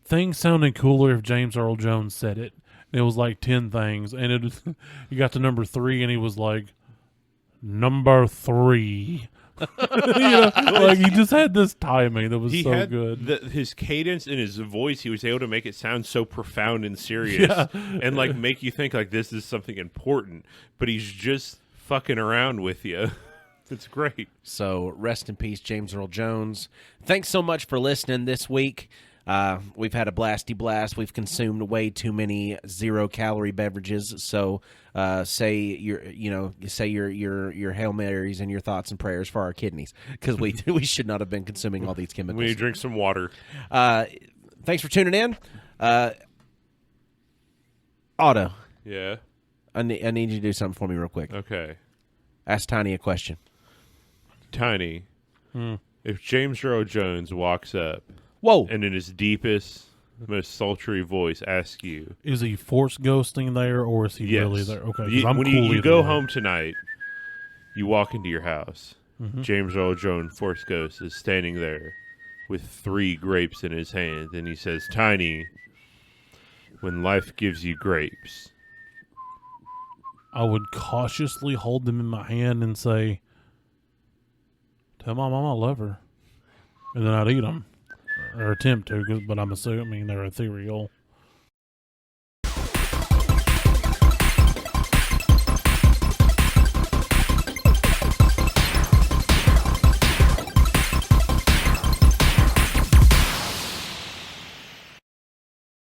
things sounding cooler if James Earl Jones said it. And it was like 10 things, and he got to number 3, and he was like, number 3. Like he just had this timing that was He so had good. his cadence and his voice. He was able to make it sound so profound and serious, and like make you think like this is something important. But he's just fucking around with you. It's great. So rest in peace, James Earl Jones. Thanks so much for listening this week. We've had a blasty blast. We've consumed way too many 0-calorie beverages. So say your Hail Marys and your thoughts and prayers for our kidneys, because we should not have been consuming all these chemicals. When you drink some water. Thanks for tuning in. Otto, Yeah. I need you to do something for me real quick. Okay. Ask Tiny a question. Tiny. If James Earl Jones walks up Whoa. and in his deepest, most sultry voice asks you, Is he force ghosting there, or is he yes. really there? Okay, 'cause You- I'm when cool you either go way. home tonight, you walk into your house. James Earl Jones, Force Ghost, is standing there with 3 grapes in his hand, and he says, Tiny, when life gives you grapes, I would cautiously hold them in my hand and say, tell my mom I love her. And then I'd eat them. Or attempt to, but I'm assuming they're ethereal.